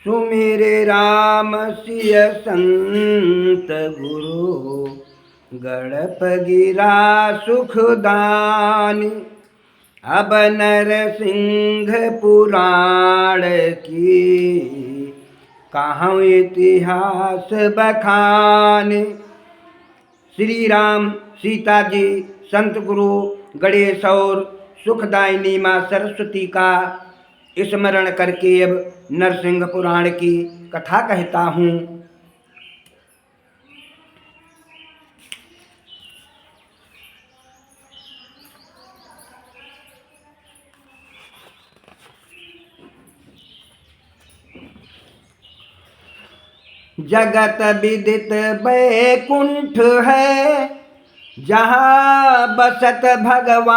Sumire Ram सिय संत गुरु, गड़प गिरा सुखदानी। अब नरसिंह पुराण की, कहाँ इतिहास बखाने। श्री राम सीता जी, संत गुरु गणेश और सुखदायिनी माँ सरस्वती का स्मरण करके अब नरसिंह पुराण की कथा कहता हूँ। जगत विदित बैकुंठ है, जहाँ बसत भगवान।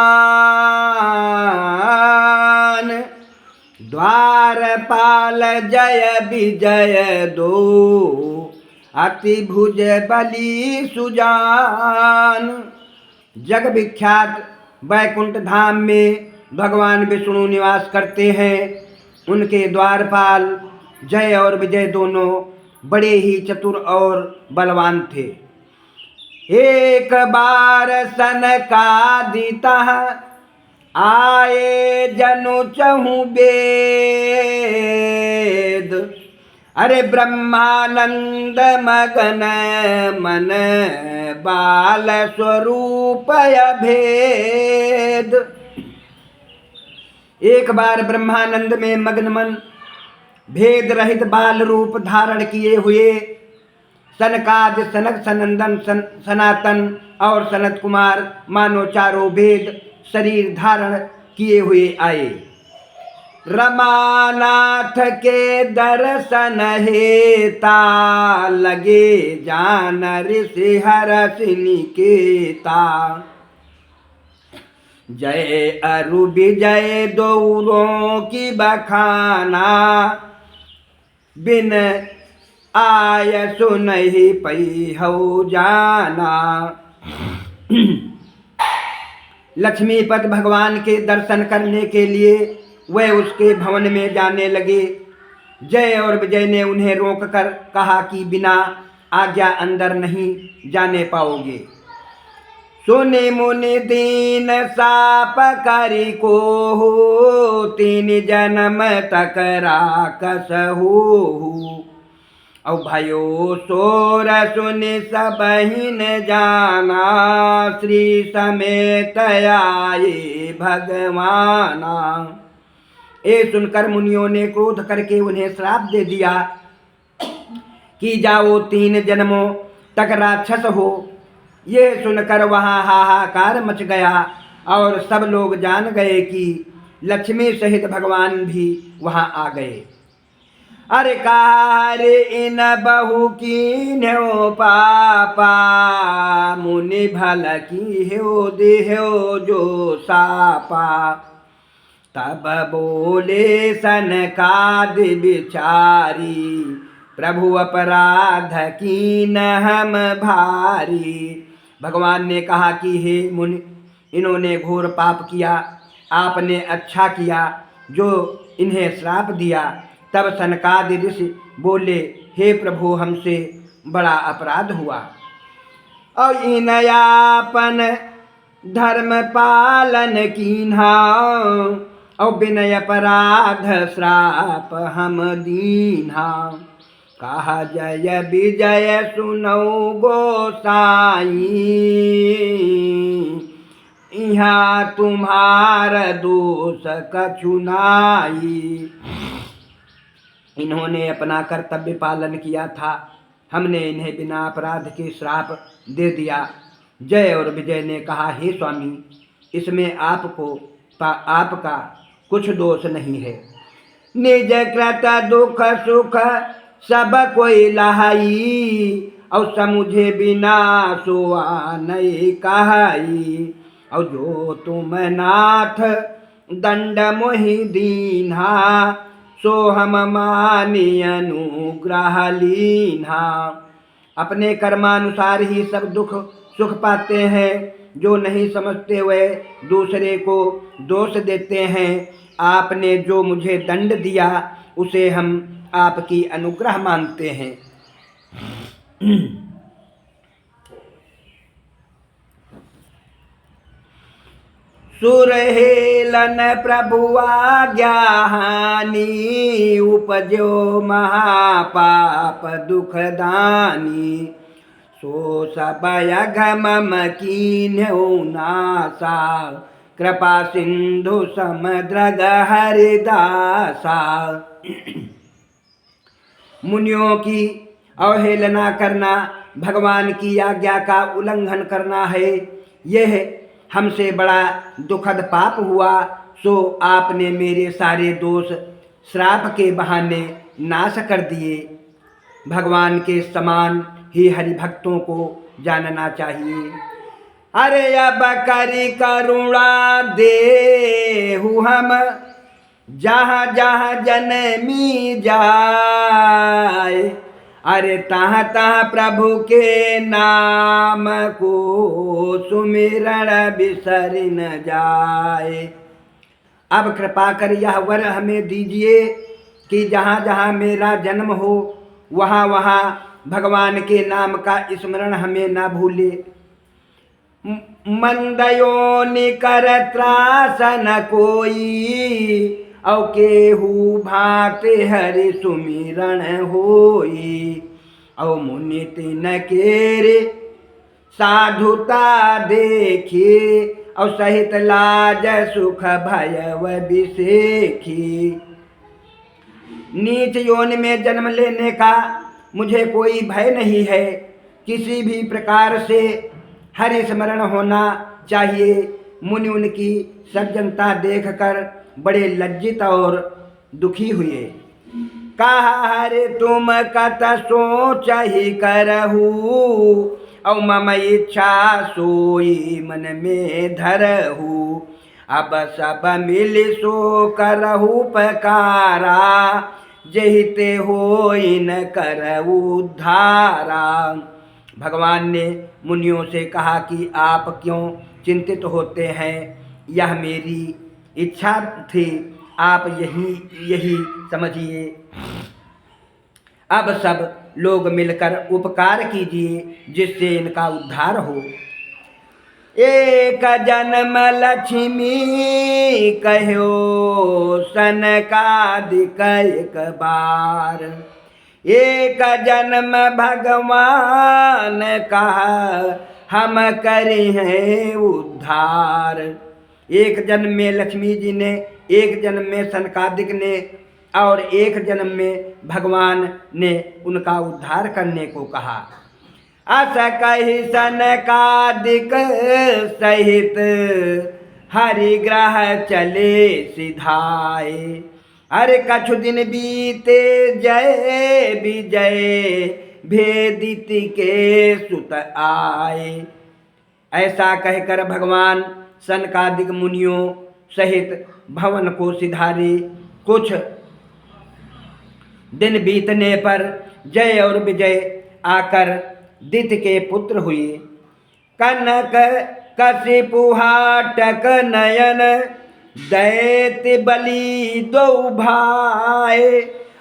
द्वारपाल जय विजय दो, अति भुज बलि सुजान। जग विख्यात बैकुंठ धाम में भगवान विष्णु निवास करते हैं। उनके द्वारपाल जय और विजय दोनों बड़े ही चतुर और बलवान थे। एक बार सनकादिता आए जनु चहु वेद। अरे ब्रह्मानंद मगन मन, बाल स्वरूप भेद। एक बार ब्रह्मानंद में मग्न मन, भेद रहित बाल रूप धारण किए हुए सनकाद, सनक, सनंदन, सनातन और सनत कुमार मानो चारों भेद शरीर धारण किए हुए आए। रमानाथ के दर्शन हेता, लगे जान ऋषि हरष निकेता। जय अरु विजय दौरों की बखाना, बिन आय सुनहि पई हो जाना। लक्ष्मीपति भगवान के दर्शन करने के लिए वह उसके भवन में जाने लगे। जय और विजय ने उन्हें रोककर कहा कि बिना आज्ञा अंदर नहीं जाने पाओगे। सुनि मुनि दीन साप करि को, तीन जन्म तक राकस हो। औ भयो सोर सुनि सबहिन जाना, श्री समेत आए भगवाना। ये सुनकर मुनियों ने क्रोध करके उन्हें श्राप दे दिया कि जाओ 3 जन्मों तक राक्षस हो। ये सुनकर वहाँ हाहाकार मच गया और सब लोग जान गए कि लक्ष्मी सहित भगवान भी वहाँ आ गए। अरे रे इन बहु की न्यो पापा, मुनि भल की हो देहो जो सापा। तब बोले सनकाद बिचारी, प्रभु अपराध कीन हम भारी। भगवान ने कहा कि हे मुनि, इन्होंने घोर पाप किया, आपने अच्छा किया जो इन्हें श्राप दिया। तब सनकादि ऋषि बोले, हे प्रभु, हमसे बड़ा अपराध हुआ और इनयापन धर्म पालन कीन्हा, और बिनय अपराध श्राप हम दीन्हा। कहा जय विजय सुनौ गोसाई, यहाँ तुम्हार दोष कछु नाई। इन्होंने अपना कर्तव्य पालन किया था, हमने इन्हें बिना अपराध के श्राप दे दिया। जय और विजय ने कहा, हे स्वामी, इसमें आपका कुछ दोष नहीं है। निज कृत दुख सुख सब कोई लहाई, और समुझे बिना सोआ नहीं कहाई। और जो तुम नाथ दंड मोहि दीन्हा, सो हम मानी अनुग्रह लीन्हा। अपने कर्मानुसार ही सब दुख सुख पाते हैं, जो नहीं समझते वे दूसरे को दोष देते हैं। आपने जो मुझे दंड दिया उसे हम आपकी अनुग्रह मानते हैं। सुरहेलन प्रभु आज्ञा हानि, उपजो महापाप दुखदानी। सो सबय घमम कीन्हु नासा, कृपा सिंधु समुद्र हरिदासा। मुनियों की अवहेलना करना, भगवान की आज्ञा का उल्लंघन करना है, यह हमसे बड़ा दुखद पाप हुआ। सो आपने मेरे सारे दोष श्राप के बहाने नाश कर दिए। भगवान के समान ही हरि भक्तों को जानना चाहिए। अरे अब करी करुणा देहु हम, जहाँ जहाँ जन्मी जाए। अरे तहाँ तहाँ प्रभु के नाम को सुमिरन बिसर न जाए। अब कृपा कर यह वर हमें दीजिए कि जहाँ जहाँ मेरा जन्म हो, वहाँ वहाँ भगवान के नाम का स्मरण हमें ना भूले। मंदयोनि कर त्रास न कोई, औ केहू भाते हरि सुमिरन होई। औ मुनि तिन केरे साधुता देखी, और सहित लाज सुख भयव बिसेखी। नीच योनि में जन्म लेने का मुझे कोई भय नहीं है। किसी भी प्रकार से हरि स्मरण होना चाहिए। मुनि उनकी सज्जनता देखकर बड़े लज्जित और दुखी हुए। कहा हरे तुम कत सोच ही करहु, औ मम इच्छा सोई मन में धरहु। अब सब मिल सो करहु उपकारा, जहिते होई न करहु उद्धारा। भगवान ने मुनियों से कहा कि आप क्यों चिंतित होते हैं, यह मेरी इच्छा थी, आप यही समझिए। अब सब लोग मिलकर उपकार कीजिए जिससे इनका उद्धार हो। एक जन्म लक्ष्मी कहो सनकादिक एक बार, एक जन्म भगवान का हम करे हैं उद्धार। एक जन्म में लक्ष्मी जी ने, एक जन्म में सनकादिक ने, और एक जन्म में भगवान ने उनका उद्धार करने को कहा। अस कही सनकादिक सहित हरिग्रह चले सिधाए। अरे कछु दिन बीते जय विजय, भेदिति के सुत आए। ऐसा कहकर भगवान सनकादिक मुनियों सहित भवन को सिधारे। कुछ दिन बीतने पर जय और विजय आकर दिति के पुत्र हुए। कनक कशिपुहाटक नयन, दैत्य बलि दो भाई।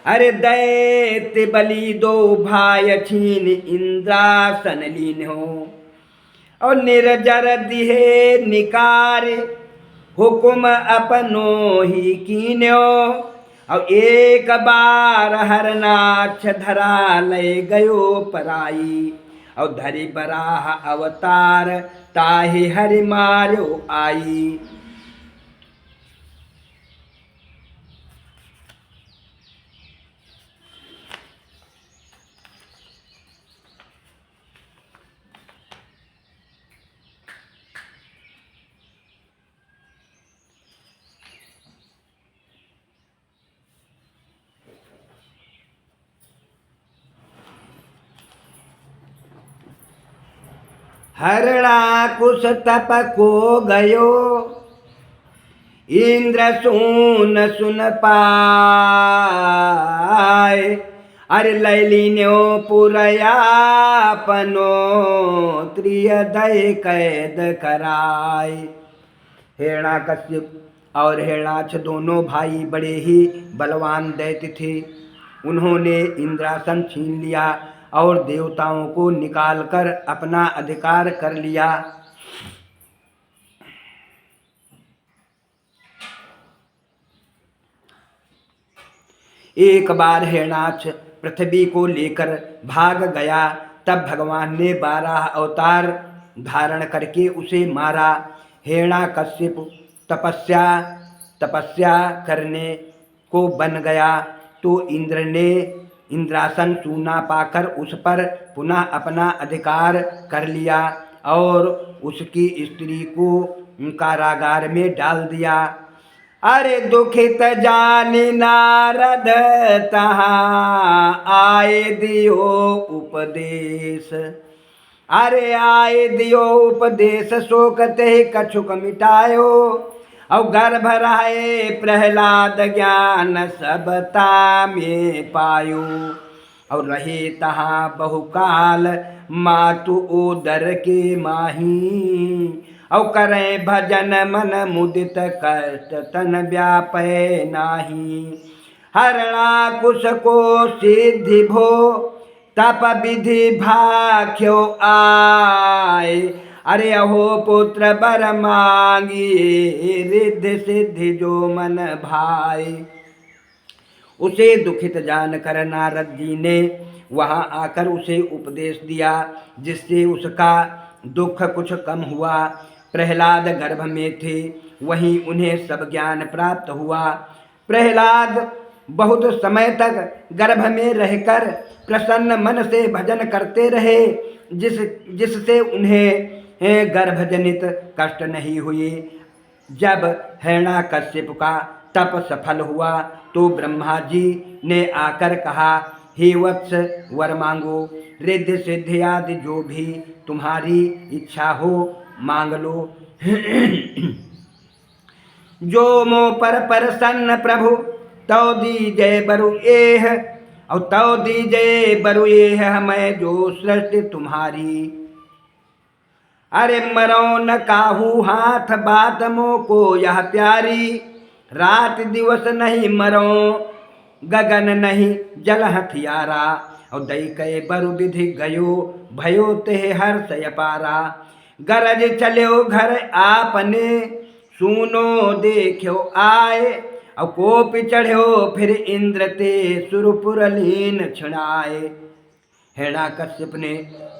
अरे दैत्य बलि दो भाई, छीन इंद्रासन लीन हो। और निर्जर दिहे निकार, हुकुम अपनो ही कीन्यो। और एक बार हरनाक्ष धरा ले गयो पराई। और धरि बराह अवतार, ताहि हरि मार्यो आई। हरणाकुश तप को गयो, इंद्र सुन सुन पाए। अरे लैलिन्यो पुरयापनो, त्रियदय कैद कराए। हिरणाकश्यप और हिरणाक्ष दोनों भाई बड़े ही बलवान दैत्य थे। उन्होंने इंद्रासन छीन लिया और देवताओं को निकालकर अपना अधिकार कर लिया। एक बार हिरणाक्ष पृथ्वी को लेकर भाग गया। तब भगवान ने 12 अवतार धारण करके उसे मारा। हिरण्यकश्यप तपस्या करने को बन गया तो इंद्र ने इंद्रासन चूना पाकर उस पर पुनः अपना अधिकार कर लिया और उसकी स्त्री को कारागार में डाल दिया। अरे दुखित जानि नारद तहाँ आए दियो उपदेश। अरे आए दियो उपदेश शोक ते कछुक मिटायो। और गर्भ रहे प्रहलाद ज्ञान सबता में पायो। और रहे तहाँ बहुकाल मातु उदर के माही। और करें भजन मन मुदित कष्ट तन व्यापय नाही। हरणा कुश को सिद्धि भो तप विधि भाख्यो आय। अरे अहो पुत्र बर मांगी रिद्धि सिद्धि जो मन भाई। उसे दुखित जानकर नारद जी ने वहाँ आकर उसे उपदेश दिया, जिससे उसका दुख कुछ कम हुआ। प्रहलाद गर्भ में थे, वहीं उन्हें सब ज्ञान प्राप्त हुआ। प्रहलाद बहुत समय तक गर्भ में रहकर प्रसन्न मन से भजन करते रहे, जिससे उन्हें गर्भजनित कष्ट नहीं हुए। जब हिरण्यकश्यप का तप सफल हुआ तो ब्रह्मा जी ने आकर कहा, हे वत्स वर मांगो, रिद्धि सिद्धि आदि जो भी तुम्हारी इच्छा हो मांग लो। जो मो पर प्रसन्न प्रभु तौ दीजय बरु एह। और तौ दीजय बरु एह हमें जो सृष्टि तुम्हारी। अरे मरो न काहू हाथ बात मो को यह प्यारी। रात दिवस नहीं मरो गगन नहीं जल हथियारा। और दई कय बरु विधि गयो भयो ते हर्ष अपारा। गरज चलो घर आपने सुनो देखो आए। और कोप चढ़ो फिर इंद्र ते सुरपुर लीन छिड़ाए। हिरण्यकश्यप ने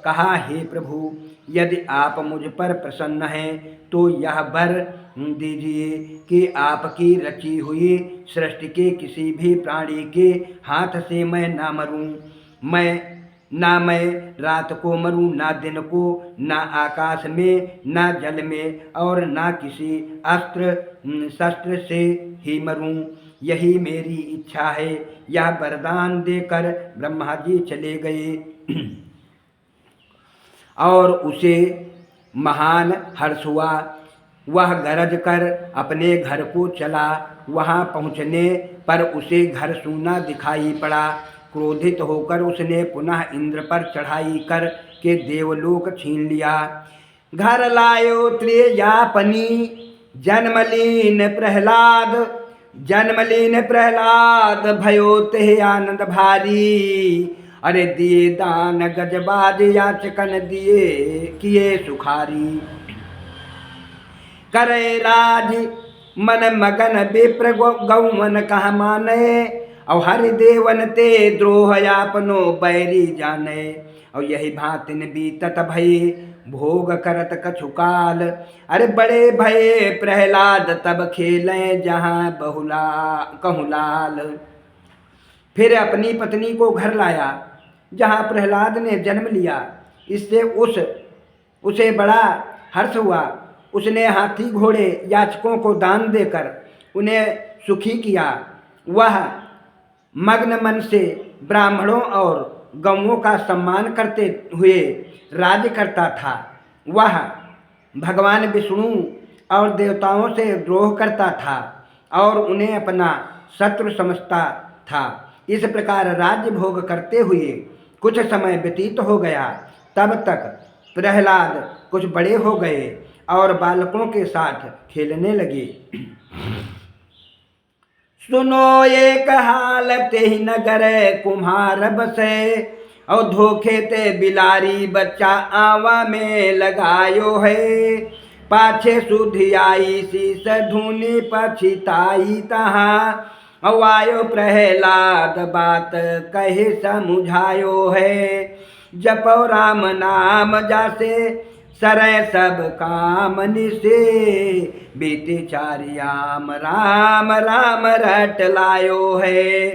कहा, हे प्रभु, यदि आप मुझ पर प्रसन्न हैं तो यह वर दीजिए कि आपकी रची हुई सृष्टि के किसी भी प्राणी के हाथ से मैं ना मरूं। मैं रात को मरूं, ना दिन को, ना आकाश में, ना जल में, और ना किसी अस्त्र शस्त्र से ही मरूं। यही मेरी इच्छा है। यह वरदान देकर ब्रह्मा जी चले गए और उसे महान हर्ष हुआ। वह गरज कर अपने घर को चला। वहाँ पहुँचने पर उसे घर सूना दिखाई पड़ा। क्रोधित होकर उसने पुनः इंद्र पर चढ़ाई कर के देवलोक छीन लिया। घर लायो त्रियापनी जन्मलीन प्रहलाद भयो ते आनंद भारी। अरे दिए दान गजबाज याचकन दिए किए सुखारी। करे राज मन मगन विप्र गौमन कह माने। और हरिदेवन ते द्रोह आपनो बैरी जाने। और यही भांतिन बीतत भई भोग करत कछुकाल। अरे बड़े भये प्रहलाद तब खेलें जहाँ बहुला कहूलाल। फिर अपनी पत्नी को घर लाया जहाँ प्रहलाद ने जन्म लिया। इससे उसे बड़ा हर्ष हुआ। उसने हाथी घोड़े याचकों को दान देकर उन्हें सुखी किया। वह मग्न मन से ब्राह्मणों और गौओं का सम्मान करते हुए राज्य करता था। वह भगवान विष्णु और देवताओं से द्रोह करता था और उन्हें अपना शत्रु समझता था। इस प्रकार राज्य भोग करते हुए कुछ समय व्यतीत हो गया। तब तक प्रहलाद कुछ बड़े हो गए और बालकों के साथ खेलने लगे। सुनो एक हालत ही नगर कुम्हार बसे, और धोखे ते बिलारी बच्चा आवा में लगायो है। पाछे सुधियाई शीस धुनी पछिताई तहा, अवायो प्रहलाद बात कहे समुझायो है। जपो राम नाम जासे सरय सब काम निसे, बीते चारियाम राम राम रट लायो है।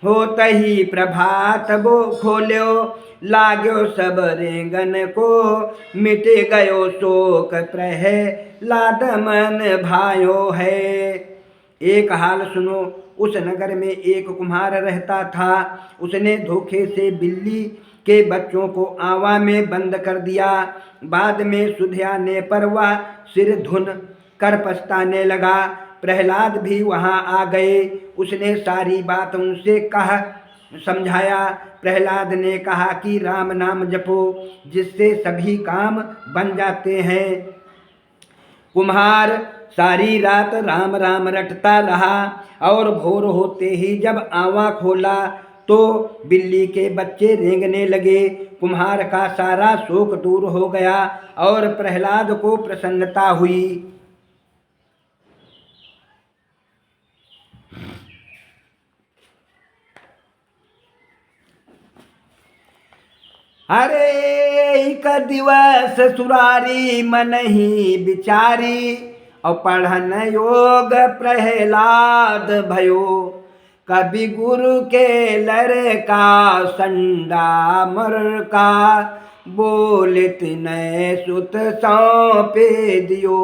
हो तही प्रभात वो खोल्यो, लाग्यो सब रेंगन को, मिट गयो शोक प्रहलाद मन भायो है। एक हाल सुनो, उस नगर में एक कुम्हार रहता था। उसने धोखे से बिल्ली के बच्चों को आवा में बंद कर दिया। बाद में सुधिया ने पर वह सिर धुन कर पछताने लगा। प्रहलाद भी वहां आ गए। उसने सारी बात उनसे कह समझाया। प्रहलाद ने कहा कि राम नाम जपो, जिससे सभी काम बन जाते हैं। कुम्हार सारी रात राम राम रटता रहा, और भोर होते ही जब आवा खोला तो बिल्ली के बच्चे रेंगने लगे। कुम्हार का सारा शोक दूर हो गया और प्रहलाद को प्रसन्नता हुई। अरे एक दिवस सुरारी मन ही बिचारी, और पढ़न योग प्रहलाद भयो। कभी गुरु के लड़का संडा मरका, बोलित नय सुत सौंपे दियो।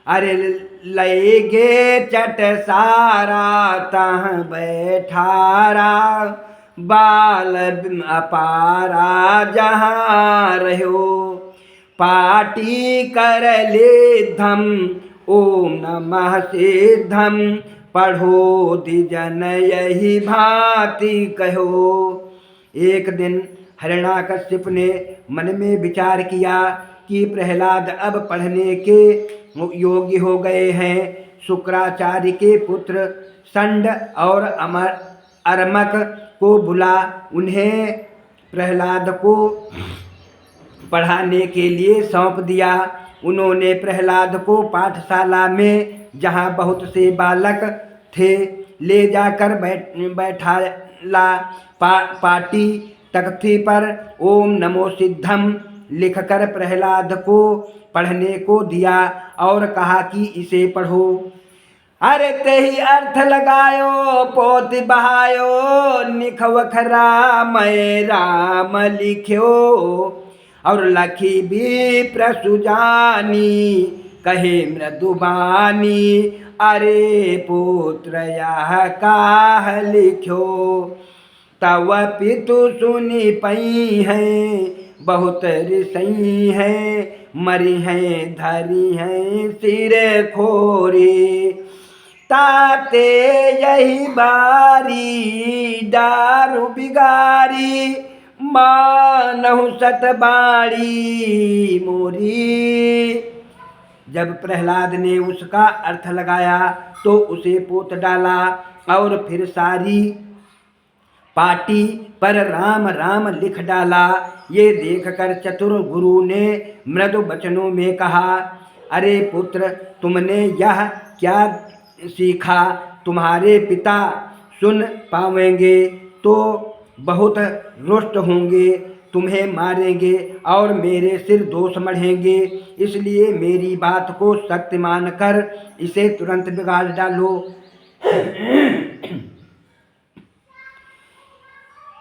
अरे लय गे चट सारा तह बैठारा, बाल अपारा जहाँ रहो। पाटी कर ले धम ओम नमः सिद्धम, पढ़ो दिजन यही भांति कहो। एक दिन हिरण्याकश्यप ने मन में विचार किया कि प्रहलाद अब पढ़ने के योग्य हो गए हैं। शुक्राचार्य के पुत्र संड और अरमक को बुला उन्हें प्रहलाद को पढ़ाने के लिए सौंप दिया। उन्होंने प्रहलाद को पाठशाला में, जहाँ बहुत से बालक थे, ले जाकर बैठाला। पाटी तख्ती पर ओम नमो सिद्धम लिखकर प्रहलाद को पढ़ने को दिया और कहा कि इसे पढ़ो। अरे ते ही अर्थ लगायो पोत बहायो, निखवख राम राम लिख्यो। और लखी भी प्रसुजानी कहे मृदुबानी, अरे पुत्र यह काह लिख्यो। तव पितु सुनी पई हैं बहुत ऋषि हैं, मरी हैं धरी हैं सिर खोरे। ताते यही बारी दारू बिगारी, मानहु सतबाड़ी मोरी। जब प्रहलाद ने उसका अर्थ लगाया तो उसे पोत डाला और फिर सारी पाटी पर राम राम लिख डाला। ये देखकर चतुर गुरु ने मृदु वचनों में कहा, अरे पुत्र, तुमने यह क्या सीखा? तुम्हारे पिता सुन पावेंगे तो बहुत रुष्ट होंगे, तुम्हें मारेंगे और मेरे सिर दोष मढ़ेंगे। इसलिए मेरी बात को सत्य मानकर इसे तुरंत बिगाड़ डालो।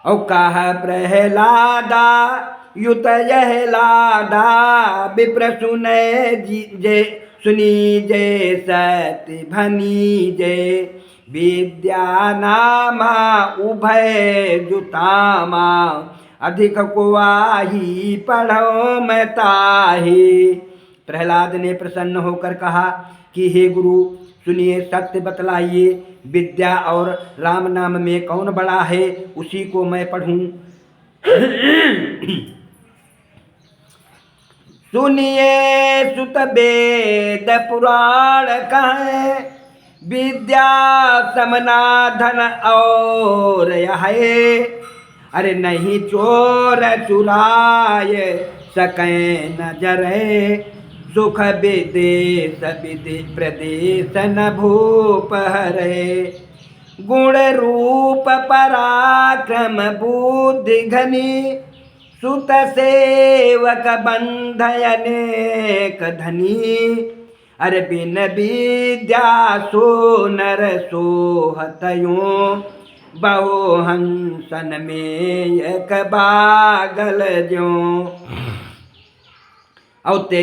और कहा प्रहलादा युत यह लादा, विप्र सुनी जय सत्य भनी जय। विद्या नामा उभय जुतामा, अधिक को आही पढ़ो मैं ताही। प्रहलाद ने प्रसन्न होकर कहा कि हे गुरु, सुनिए, सत्य बतलाइए, विद्या और राम नाम में कौन बड़ा है, उसी को मैं पढ़ूं। सुनिए सुत वेद पुराण कहें, विद्या समना धन और यह अरे नहीं चोर चुराए सके नजर सुख विदेश प्रदेश न भूप हरे गुण रूप पराक्रम बुद्धि घनी सुत सेवक बंधय अनेक धनी अरे बिन विद्या सो नर सोहतयों बहु हंसन में एक बागल ज्यों औ ते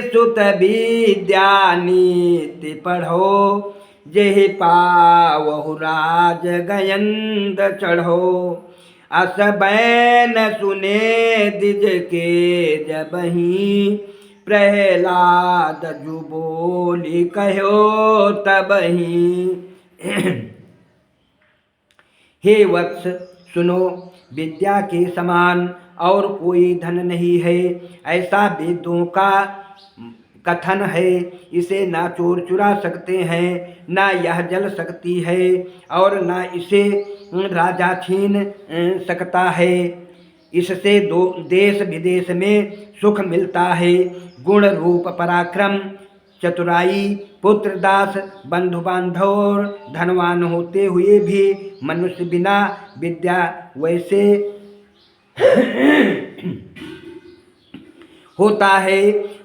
सुत विद्या नीति पढ़ो जेहि पावहु राज गयंद चढ़ो अस बैन सुने दिज के जबही प्रहलाद जु बोली कहो तबही हे वत्स सुनो विद्या के समान और कोई धन नहीं है ऐसा वेदों का कथन है। इसे ना चोर चुरा सकते हैं ना यह जल सकती है और ना इसे राजा छीन सकता है। इससे देश विदेश में सुख मिलता है। गुण रूप पराक्रम चतुराई पुत्र दास बंधु बांधव और धनवान होते हुए भी मनुष्य बिना विद्या वैसे होता है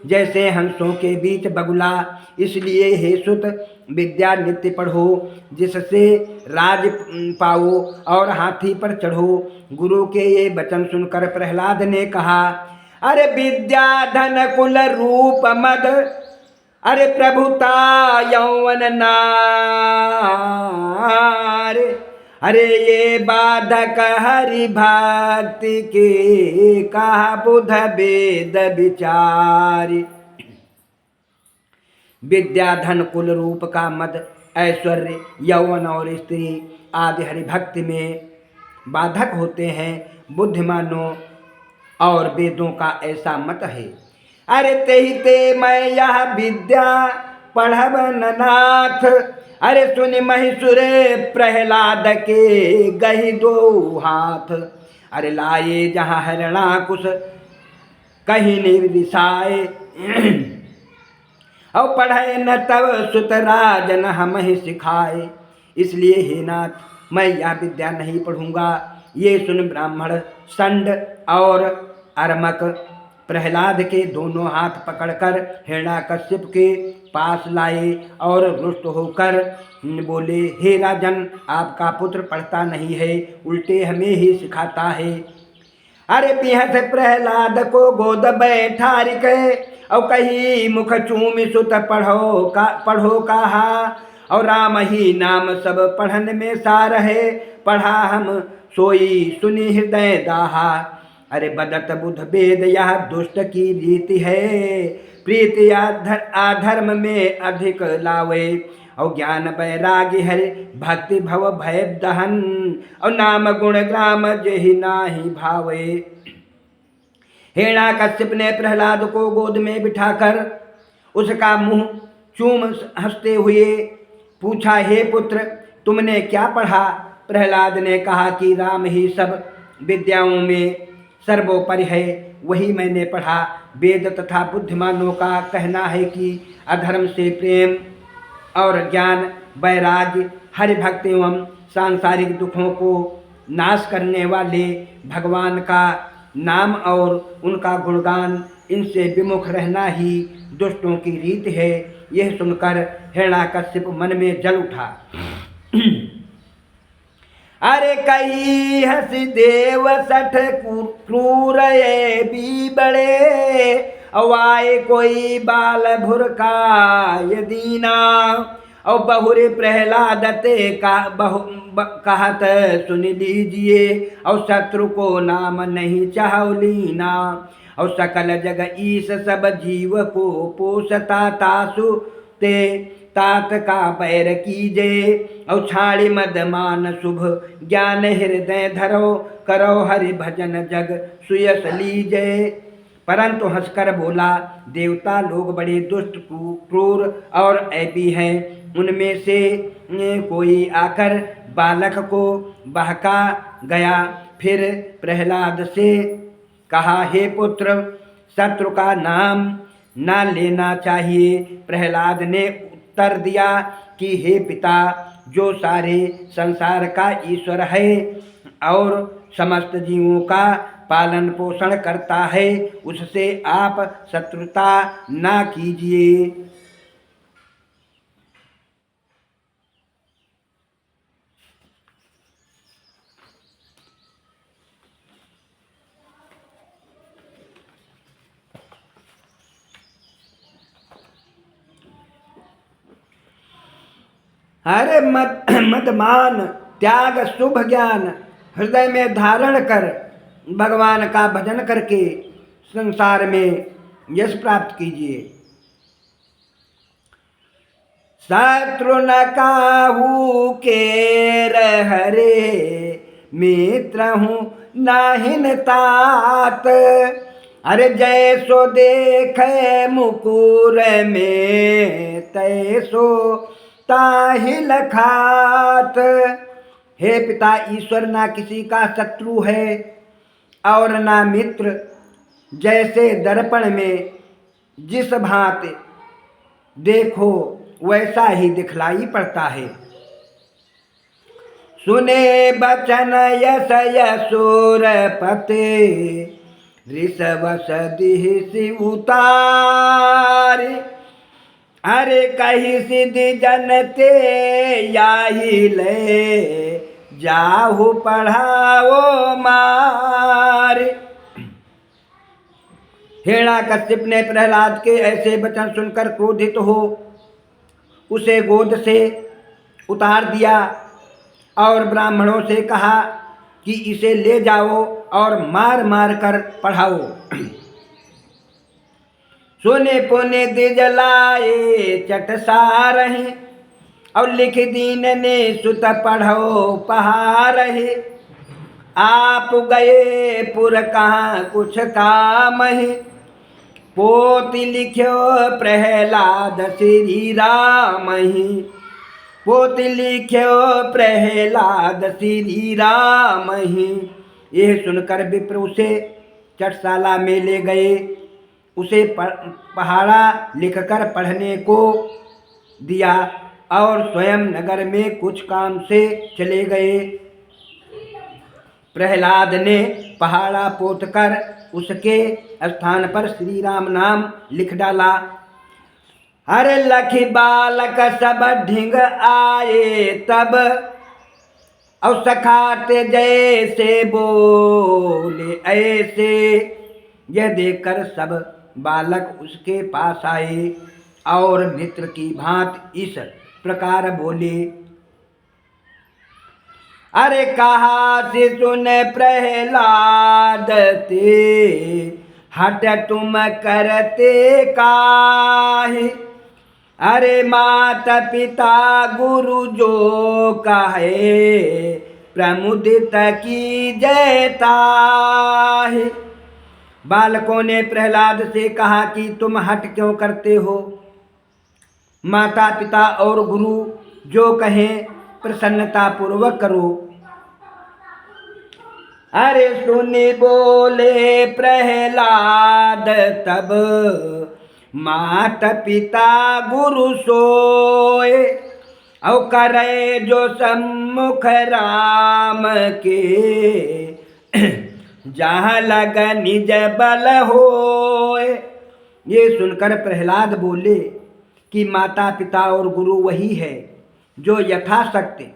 जैसे हंसों के बीच बगुला। इसलिए हे सुत विद्या नित्य पढ़ो जिससे राज पाओ और हाथी पर चढ़ो। गुरु के ये वचन सुनकर प्रहलाद ने कहा अरे विद्या धन कुल रूप मद अरे प्रभुता यौवन नार अरे ये बाधक हरि भक्ति के कहा बुध वेद विचार। विद्या धन कुल रूप का मद ऐश्वर्य यौवन और स्त्री आदि हरिभक्ति में बाधक होते हैं। बुद्धिमानों और वेदों का ऐसा मत है। अरे ते मैं यह विद्या पढ़ब नाथ अरे सुनि महिषुर प्रहलाद के गही दो हाथ अरे लाए जहाँ हरणाकुश कहीं निर्विसाए और पढ़े न तब सुतराज न हम ही सिखाए। इसलिए हे नाथ मैं यह विद्या नहीं पढ़ूंगा। ये सुन ब्राह्मण संड और अरमक प्रहलाद के दोनों हाथ पकड़कर हिरण्याकश्यप के पास लाए और रुष्ट होकर बोले हे राजन आपका पुत्र पढ़ता नहीं है उल्टे हमें ही सिखाता है। अरे पिहत प्रहलाद को गोद बैठारिक और कही मुख चूम सुत पढ़ो कहा और राम ही नाम सब पढ़न में सार है पढ़ा हम सोई सुनी हृदय दाहा। अरे बदत बुध वेद यह दुष्ट की रीति है प्रीति आधर्म में अधिक लावे और ज्ञान वैराग्य हरि भक्ति भव भय दहन और नाम गुण ग्राम जहि नाही भावे। हिरण्याकश्यप ने प्रहलाद को गोद में बिठाकर उसका मुंह चूम हंसते हुए पूछा हे पुत्र तुमने क्या पढ़ा। प्रहलाद ने कहा कि राम ही सब विद्याओं में सर्वोपरि है वही मैंने पढ़ा। वेद तथा बुद्धिमानों का कहना है कि अधर्म से प्रेम और ज्ञान वैराग्य हरिभक्ति एवं सांसारिक दुखों को नाश करने वाले भगवान का नाम और उनका गुणगान इनसे विमुख रहना ही दुष्टों की रीत है। यह सुनकर हिरण्याकश्यप मन में जल उठा। अरे कही हसी देव सठ क्रूर ये भी बड़े अवाए कोई बाल भुरका यदीना और बहुरे प्रहलाद ते का कहत सुन लीजिए और शत्रु को नाम नहीं चाहलीना और सकल जग ईश सब जीव को पोषता तासु ते तात का पैर कीजे और छाड़ी मदमान शुभ ज्ञान हृदय धरो करो हरि भजन जग सुयस लीजे। परंतु हंसकर बोला देवता लोग बड़े दुष्ट क्रूर और ऐपी हैं उनमें से कोई आकर बालक को बहका गया। फिर प्रहलाद से कहा, हे पुत्र, शत्रु का नाम न लेना चाहिए। प्रहलाद ने उत्तर दिया कि हे पिता, जो सारे संसार का ईश्वर है और समस्त जीवों का पालन पोषण करता है, उससे आप शत्रुता ना कीजिए। अरे मदमान त्याग शुभ ज्ञान हृदय में धारण कर भगवान का भजन करके संसार में यश प्राप्त कीजिए। शत्रु न काहू के हरे, मित्र हूँ नाहिन तात। अरे जैसो देखे मुकुर में, तैसो ताहि लखात। हे पिता, ईश्वर ना किसी का शत्रु है और ना मित्र। जैसे दर्पण में जिस भांति देखो वैसा ही दिखलाई पड़ता है। सुने बचन यश यशोर पते, ऋषवस दिहि उतार। अरे कही सिद्धि जनते याही ले, जाहु पढ़ाओ मार। हिरण्याकश्यप ने प्रहलाद के ऐसे वचन सुनकर क्रोधित हो उसे गोद से उतार दिया और ब्राह्मणों से कहा कि इसे ले जाओ और मार मार कर पढ़ाओ। सोने पोने दिजलाए चटसारहि, और लिख दीन ने सुत पढ़ो पहारहि। आप गए पुर कहाँ कुछ काम ही, पोति लिख्यो प्रहलाद श्री राम ही। पोति लिख्यो प्रहलाद श्री राम ही। यह सुनकर विप्र उसे चटशाला में ले गए। उसे पहाड़ा लिखकर पढ़ने को दिया और स्वयं नगर में कुछ काम से चले गए। प्रहलाद ने पहाड़ा पोतकर उसके स्थान पर श्री राम नाम लिख डाला। अरे लखी बालक सब ढिंग आए तब, और सखाते जैसे बोले ऐसे। यह देखकर सब बालक उसके पास आए और मित्र की भांति इस प्रकार बोले। अरे कहा से सुन प्रहलाद ते, हट तुम करते काहे। अरे माता पिता गुरु जो कहे, प्रमुदित की जयताहि। बालकों ने प्रहलाद से कहा कि तुम हट क्यों करते हो। माता पिता और गुरु जो कहें प्रसन्नता पूर्वक करो। अरे सुनी बोले प्रहलाद तब, माता पिता गुरु सोए। औ करे जो सम्मुख राम के, जहाँ लग निज बल होए। ये सुनकर प्रहलाद बोले कि माता पिता और गुरु वही है जो यथाशक्ति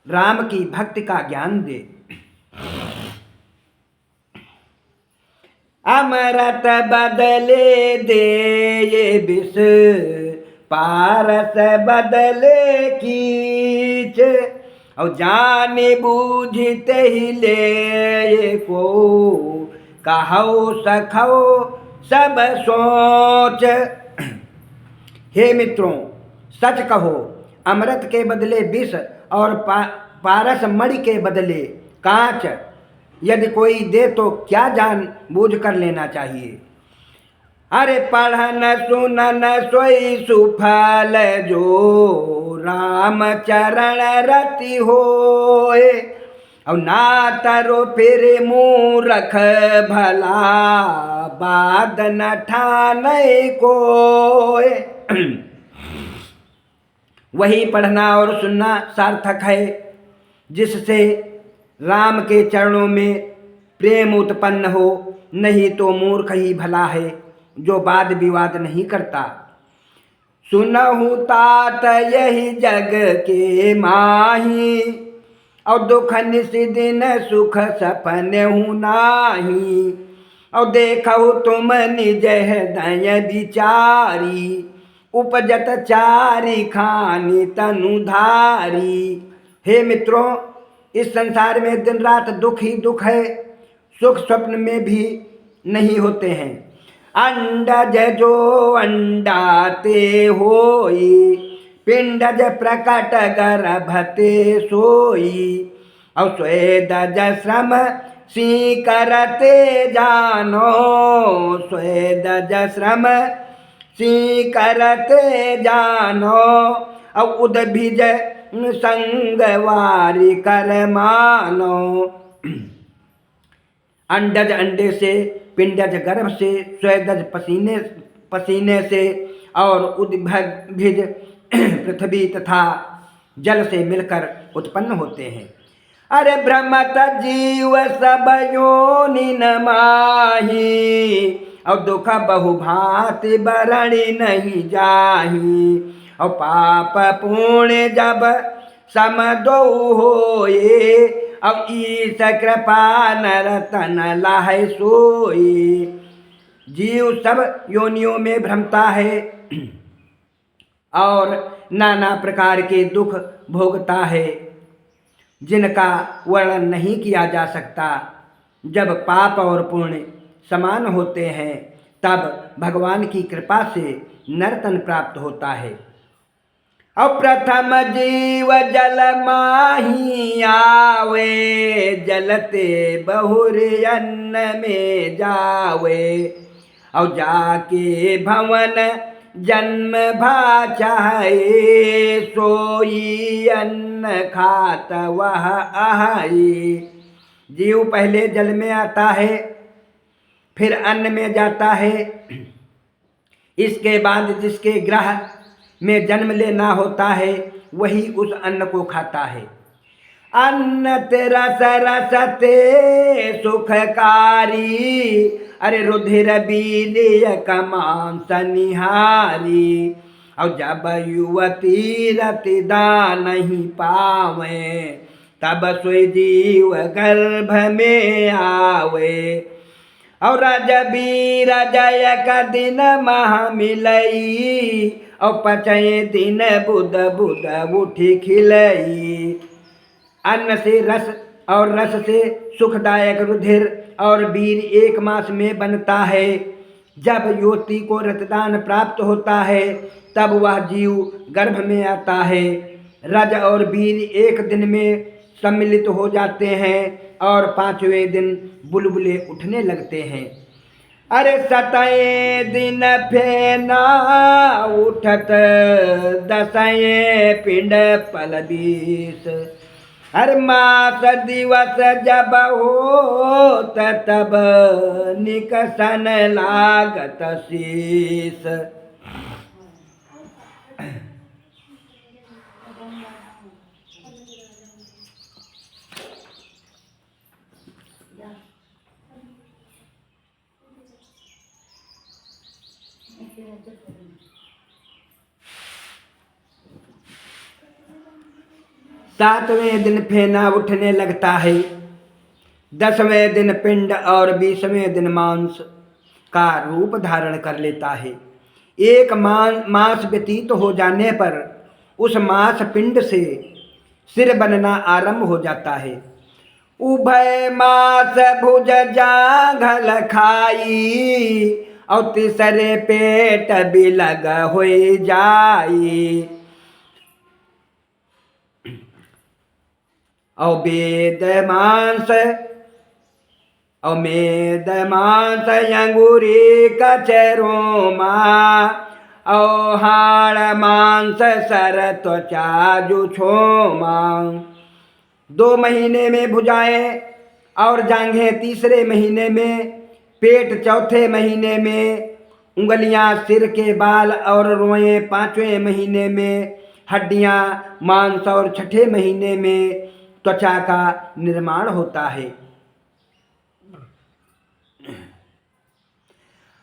राम की भक्ति का ज्ञान दे। अमृत बदले दे ये विष, पारस बदले कीच। और जाने बूझते ही ले को, कहो सखो सब सोच। हे मित्रों, सच कहो, अमृत के बदले विष और पारस मणि के बदले कांच यदि कोई दे तो क्या जान बूझ कर लेना चाहिए। अरे पढ़न सुनन सोई सुफल जोर, राम चरण रति होए। और ना तरो फिर मूरख भला बाद न ठाने कोय। वही पढ़ना और सुनना सार्थक है जिससे राम के चरणों में प्रेम उत्पन्न हो, नहीं तो मूर्ख ही भला है जो वाद विवाद नहीं करता। सुनहु तात यही जग के माही, और दुख निस दिन सुख सपन हूँ नाही। और देखो तुम निज हृदय विचारी, उपजत चारि खानी तनुधारी। हे मित्रों, इस संसार में दिन रात दुख ही दुख है, सुख स्वप्न में भी नहीं होते हैं। अंडज जो अंडाते होई, पिंडज प्रकट गर्भते सोई। और स्वेदज श्रम सी करते जानो, स्वेदज श्रम सी करते जानो। और उद्भिज संगवारी कर मानो। अंडज अंडे से, पिंडज गर्भ से, स्वेदज पसीने पसीने से, और उद्भिज पृथ्वी तथा जल से मिलकर उत्पन्न होते हैं। अरे भ्रमत जीव सब योनि न माही, और दुख बहु भांति बरणी नहीं जाही। और पाप पुण्य जब सम दो होए, अब ईश कृपा नर तन लाहे सोई। जीव सब योनियों में भ्रमता है और नाना प्रकार के दुख भोगता है जिनका वर्णन नहीं किया जा सकता। जब पाप और पुण्य समान होते हैं तब भगवान की कृपा से नर्तन प्राप्त होता है। और प्रथम जीव जल माही आवे, जलते बहुर अन्न में जावे। और जाके भवन जन्म भा चाहे, सोई अन्न खात वह आहाई। जीव पहले जल में आता है, फिर अन्न में जाता है। इसके बाद जिसके ग्रह में जन्म लेना होता है वही उस अन्न को खाता है। अन्न तेरा सरसते सुखकारी, अरे रुधिर बीलिय कमांस निहारी। और जब युवती रति दान नहीं पावे, तब सोई जीव गर्भ में आवे। और रजबीर जय का दिन महा मिलई, और पचय दिन बुध बुध उठी खिलई। अन्न से रस और रस से सुखदायक रुधिर और वीर एक मास में बनता है। जब युवती को रक्तदान प्राप्त होता है तब वह जीव गर्भ में आता है। रज और वीर एक दिन में सम्मिलित हो जाते हैं और पांचवें दिन बुलबुले उठने लगते हैं। अरे सतये दिन फेना उठत, दसये पिंड पल बीस। हर मास दिवस जब होत, तब निकसन लागत शीस। सातवें दिन फेना उठने लगता है, 10वें दिन पिंड और 20वें दिन मांस का रूप धारण कर लेता है। एक मास व्यतीत हो जाने पर उस मांस पिंड से सिर बनना आरंभ हो जाता है। उभय मास भुज जांघल खाई, और तीसरे पेट बिलग हो जाई। और वेद मांस और मेद मांस अंगूरी कचरोमा, औहाड़ मांस सर त्वचा जुछोमा। 2 महीने में भुजाएं और जांघें, 3 महीने में पेट, 4 महीने में उंगलियां, सिर के बाल और रोएं, 5वें महीने में हड्डियां, मांस और 6ठे महीने में त्वचा का निर्माण होता है।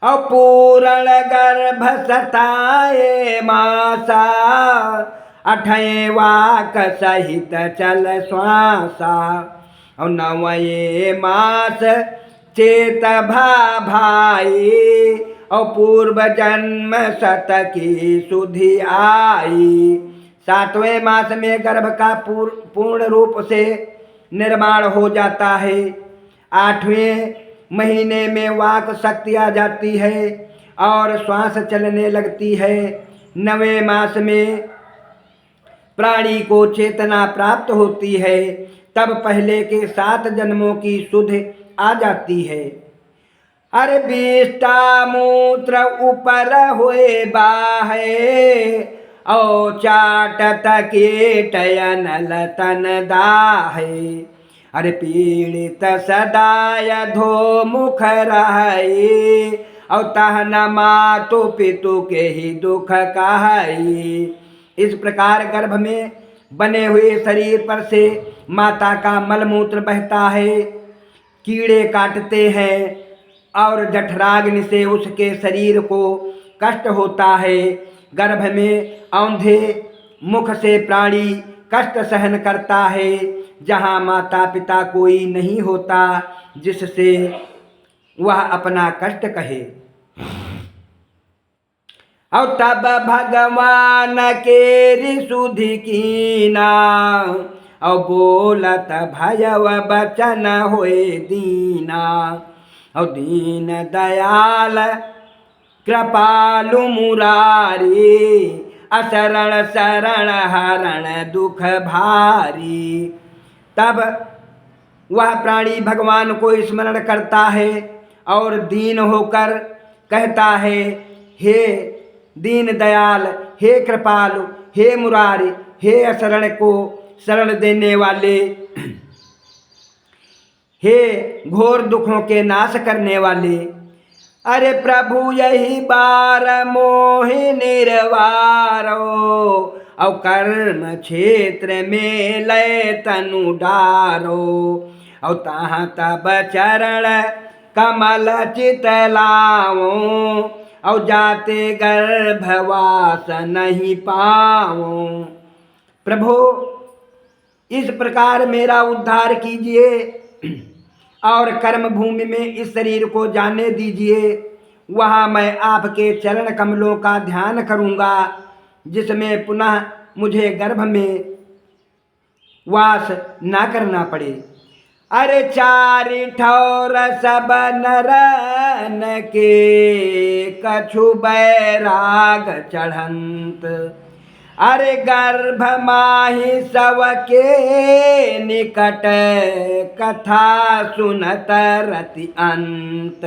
अपूर्ण गर्भ 27 मासा, 8वें वाक सहित चल श्वासा। और 9वें मास चेत भाई, और पूर्व जन्म सत की सुधि आई। 7वें मास में गर्भ का पूर्ण रूप से निर्माण हो जाता है। 8वें महीने में वाक शक्ति आ जाती है और श्वास चलने लगती है। 9वें मास में प्राणी को चेतना प्राप्त होती है। तब पहले के 7 जन्मों की सुध आ जाती है। अरे विष्टा मूत्र ऊपर हुए बाहे, और चाटत कीटयन लतन दाहे। अरे पीड़ित सदाय धो मुख रहे, और तहन मातु पितु के ही दुख कहाई। इस प्रकार गर्भ में बने हुए शरीर पर से माता का मलमूत्र बहता है, कीड़े काटते हैं और जठराग्नि से उसके शरीर को कष्ट होता है। गर्भ में औंधे मुख से प्राणी कष्ट सहन करता है, जहाँ माता पिता कोई नहीं होता जिससे वह अपना कष्ट कहे। और तब भगवान के सुधि कीना, और बोलत भयव बचन होए दीना। और दीन दयाल कृपालु मुरारी, असरण शरण हरण दुख भारी। तब वह प्राणी भगवान को स्मरण करता है और दीन होकर कहता है, हे दीन दयाल, हे कृपालु, हे मुरारी, हे अशरण को शरण देने वाले, हे घोर दुखों के नाश करने वाले। अरे प्रभु यही बार मोहि निर्वारो, और कर्म क्षेत्र में लय तनु डारो। और तहाँ तब चरण कमल चित लाओ, और जाते गर्भवास नहीं पाओ। प्रभु इस प्रकार मेरा उद्धार कीजिए और कर्म भूमि में इस शरीर को जाने दीजिए। वहाँ मैं आपके चरण कमलों का ध्यान करूँगा, जिसमें पुनः मुझे गर्भ में वास ना करना पड़े। अरे 4 ठौर सब नरन के, कछु बैराग चढ़ंत। अरे गर्भ माहि सबके निकट, कथा सुनत रति अंत।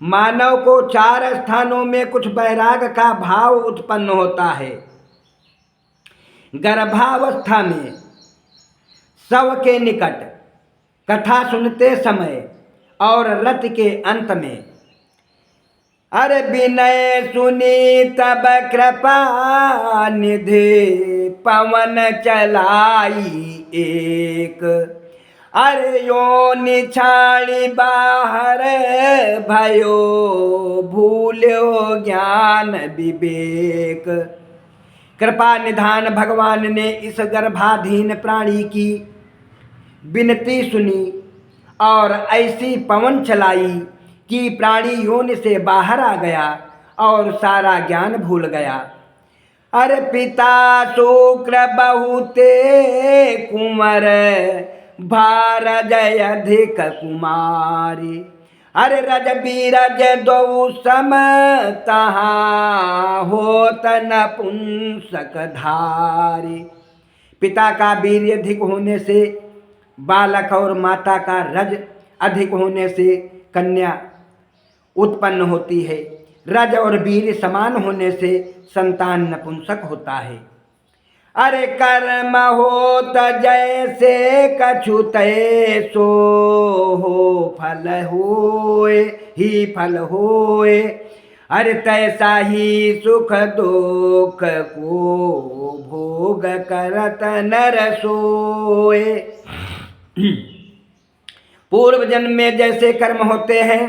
मानव को 4 स्थानों में कुछ बैराग का भाव उत्पन्न होता है। गर्भावस्था में, शव के निकट, कथा सुनते समय और रति के अंत में। अरे विनय सुनी तब कृपा निधि, पवन चलाई एक। अरे योनि छाड़ी बाहर भयो, भूल्यो ज्ञान विवेक। कृपा निधान भगवान ने इस गर्भाधीन प्राणी की विनती सुनी और ऐसी पवन चलाई कि प्राणी योनि से बाहर आ गया और सारा ज्ञान भूल गया। अरे पिता शुक्र बहुते कुंवर, भार जय अधिक कुमारी। अरे रज बीरज दो सम, तहाँ होत नपुंसक धारी। पिता का वीर्य अधिक होने से बालक और माता का रज अधिक होने से कन्या उत्पन्न होती है। रज और वीर समान होने से संतान नपुंसक होता है। अरे कर्म होत जैसे कछु तैसो हो, फल होए ही फल होए। अरे तैसा ही सुख दुख को भोग करत नर सोए। पूर्व जन्म में जैसे कर्म होते हैं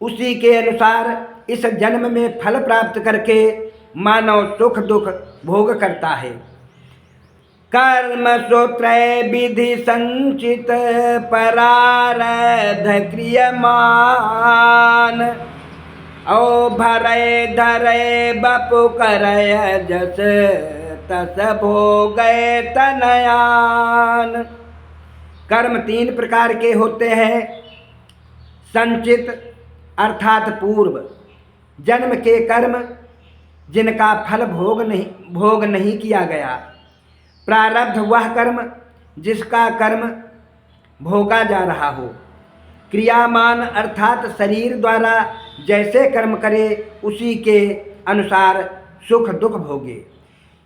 उसी के अनुसार इस जन्म में फल प्राप्त करके मानव सुख दुख भोग करता है। कर्म सूत्रय विधि संचित परारध क्रियमान। औ भरय धरय बपु करय जस तस भोगय तनयान। कर्म तीन प्रकार के होते हैं। संचित अर्थात पूर्व जन्म के कर्म जिनका फल भोग नहीं किया गया। प्रारब्ध वह कर्म जिसका कर्म भोगा जा रहा हो। क्रियामान अर्थात शरीर द्वारा जैसे कर्म करे उसी के अनुसार सुख दुख भोगे।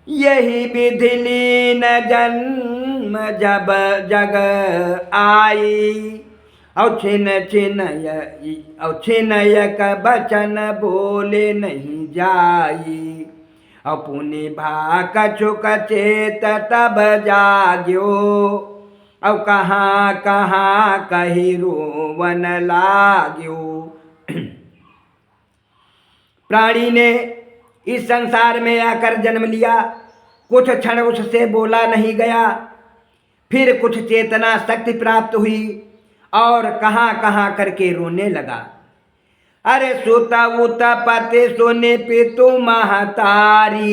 यही विधि लीन जन्म जब जग आई। और छिनयक बचन बोले नहीं जाई। और पुनि भा कछुक चेत तब जाग्यो। और कहाँ कहाँ कही रोवन लाग्यो। प्राणी ने इस संसार में आकर जन्म लिया। कुछ क्षण उससे बोला नहीं गया। फिर कुछ चेतना शक्ति प्राप्त हुई और कहाँ कहाँ करके रोने लगा। अरे सुता उता पति सुने पितु महतारी।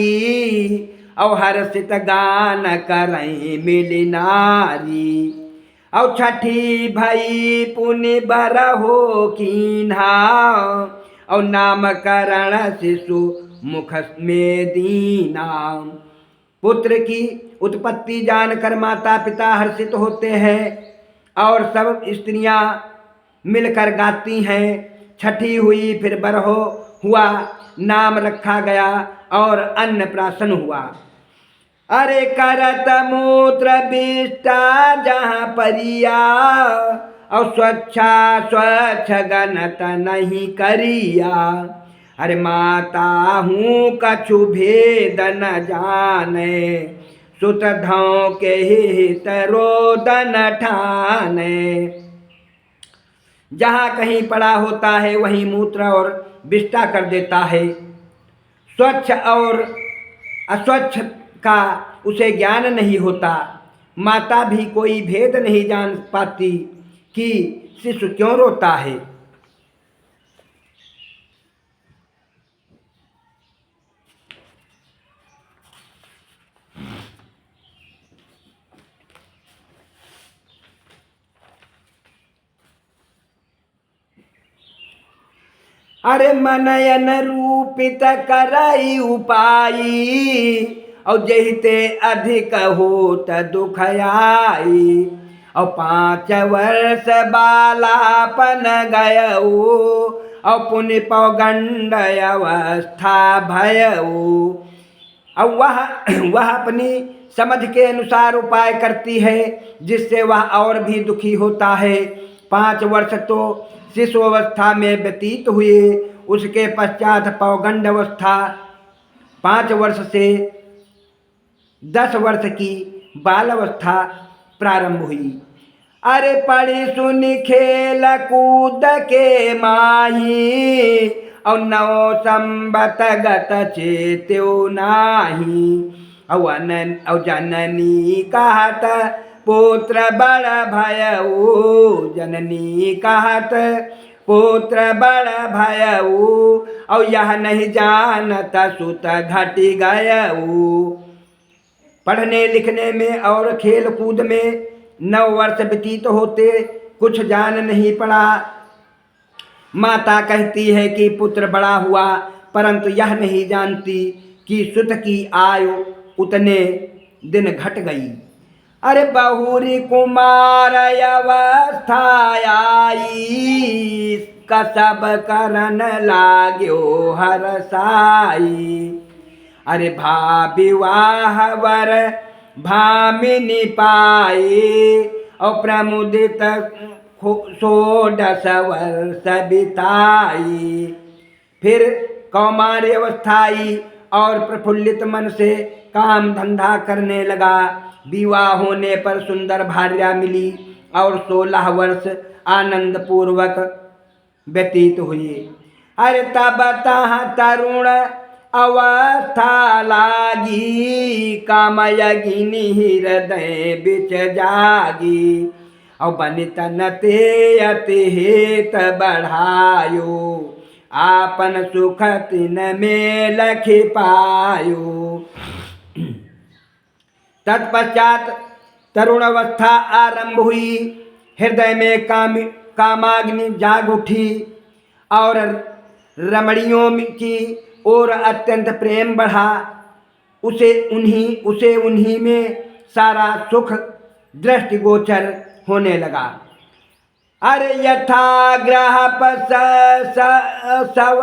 और हर्षित गान करई मिली नारी। और छठी भई पुनि बरहो कीन्हा। और नामकरण शिशु मुख में दीना। पुत्र की उत्पत्ति जानकर माता पिता हर्षित होते हैं और सब स्त्रियां मिलकर गाती हैं। छठी हुई फिर बरहो हुआ, नाम रखा गया और अन्नप्राशन हुआ। अरे करत मूत्र विष्टा जहाँ परिया। और स्वच्छा स्वच्छ गणत नहीं करिया। अरे माता हूँ कछु भेद न जाने। सुत धौ के हित रोदन ठाने। जहाँ कहीं पड़ा होता है वहीं मूत्र और विष्टा कर देता है। स्वच्छ और अस्वच्छ का उसे ज्ञान नहीं होता। माता भी कोई भेद नहीं जान पाती कि शिशु क्यों रोता है। अरे मनयन रूपित करई उपाई। और जहिते अधिक होत दुख आई। और 5 वर्ष बालापन गयऊ। और पुनि पौगंड अवस्था भयऊ। और वह अपनी समझ के अनुसार उपाय करती है जिससे वह और भी दुखी होता है। 5 वर्ष तो शिशु अवस्था में व्यतीत हुए। उसके पश्चात पौगंड अवस्था 5 वर्ष से 10 वर्ष की बाल अवस्था प्रारंभ हुई। अरे पढ़ी सुनी खेल कूद के माही। और 9 संबत गत चेत्यो नाही। और जननी कहत पुत्र बड़ भयऊ। जननी कहत पुत्र बड़ भयऊ। और यह नहीं जानत सुत घटी गयऊ। पढ़ने लिखने में और खेल कूद में 9 वर्ष व्यतीत होते कुछ जान नहीं पड़ा। माता कहती है कि पुत्र बड़ा हुआ, परंतु यह नहीं जानती कि सुत की आयु उतने दिन घट गई। अरे बहुरी कुमार अवस्था आई, कसब करन लाग्यो हरसाई। अरे भा विवाह वर भामिनी पाए, और प्रमुदित 16 वर्ष बिताई। फिर कौमार्य अवस्था आई और प्रफुल्लित मन से काम धंधा करने लगा। विवाह होने पर सुंदर भार्या मिली और 16 वर्ष आनंद पूर्वक व्यतीत हुए। अरे तब तहाँ तरुण अवस्था लागी, कामयगिनी हृदय बिच जागी। और बनितन ते अति हेत बढ़ायो, आपन सुख तिन में लख पायो। तत्पश्चात तरुण अवस्था आरंभ हुई, हृदय में कामाग्नि जाग उठी और रमणियों की ओर अत्यंत प्रेम बढ़ा। उसे उन्हीं में सारा सुख दृष्टिगोचर होने लगा। अरे यथा ग्रह सव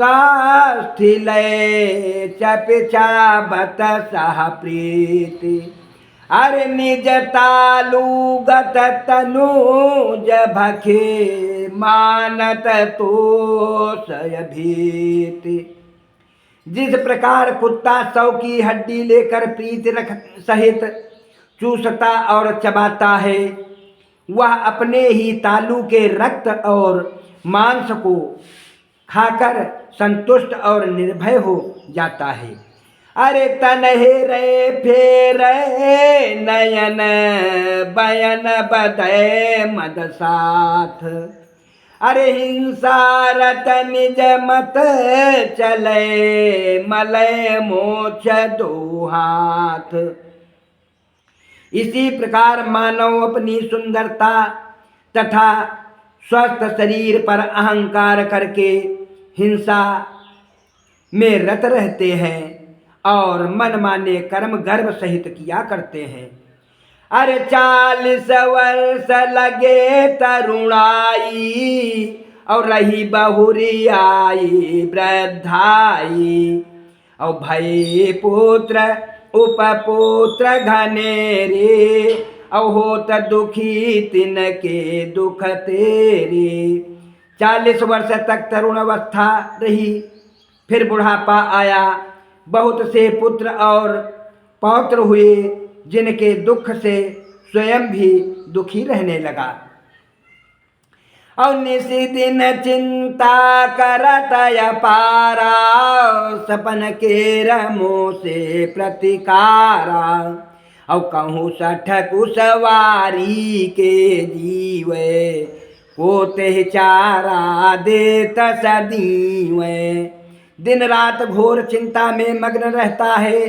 कास्थिले चपिचाबत सह प्रीति। अरे निज तालुगत तनुज भखे, मानत तो सय भीति। जिस प्रकार कुत्ता सौ की हड्डी लेकर प्रीति रख सहित चूसता और चबाता है, वह अपने ही तालू के रक्त और मांस को खाकर संतुष्ट और निर्भय हो जाता है। अरे तन हेरे फेरे नयन बयन बधे मद साथ। अरे हिंसा रत निज मत चले, मलय मोक्ष दो हाथ। इसी प्रकार मानव अपनी सुंदरता तथा स्वस्थ शरीर पर अहंकार करके हिंसा में रत रहते हैं और मनमाने कर्म गर्व सहित किया करते हैं। अरे 40 वर्ष लगे तरुणाई, और रही बहुरी आई वृद्धाई। और भई पुत्र उपपुत्र घनेरे, और होत दुखी तिनके दुख तेरे। 40 वर्ष तक तरुण अवस्था रही, फिर बुढ़ापा आया। बहुत से पुत्र और पौत्र हुए, जिनके दुख से स्वयं भी दुखी रहने लगा। और निसी दिन चिंता करत अपारा, सपन के रमो से प्रतिकारा। और कहूँ 60 कुसवारी के जीवे, कोते चारा देत सदीवे। दिन रात घोर चिंता में मग्न रहता है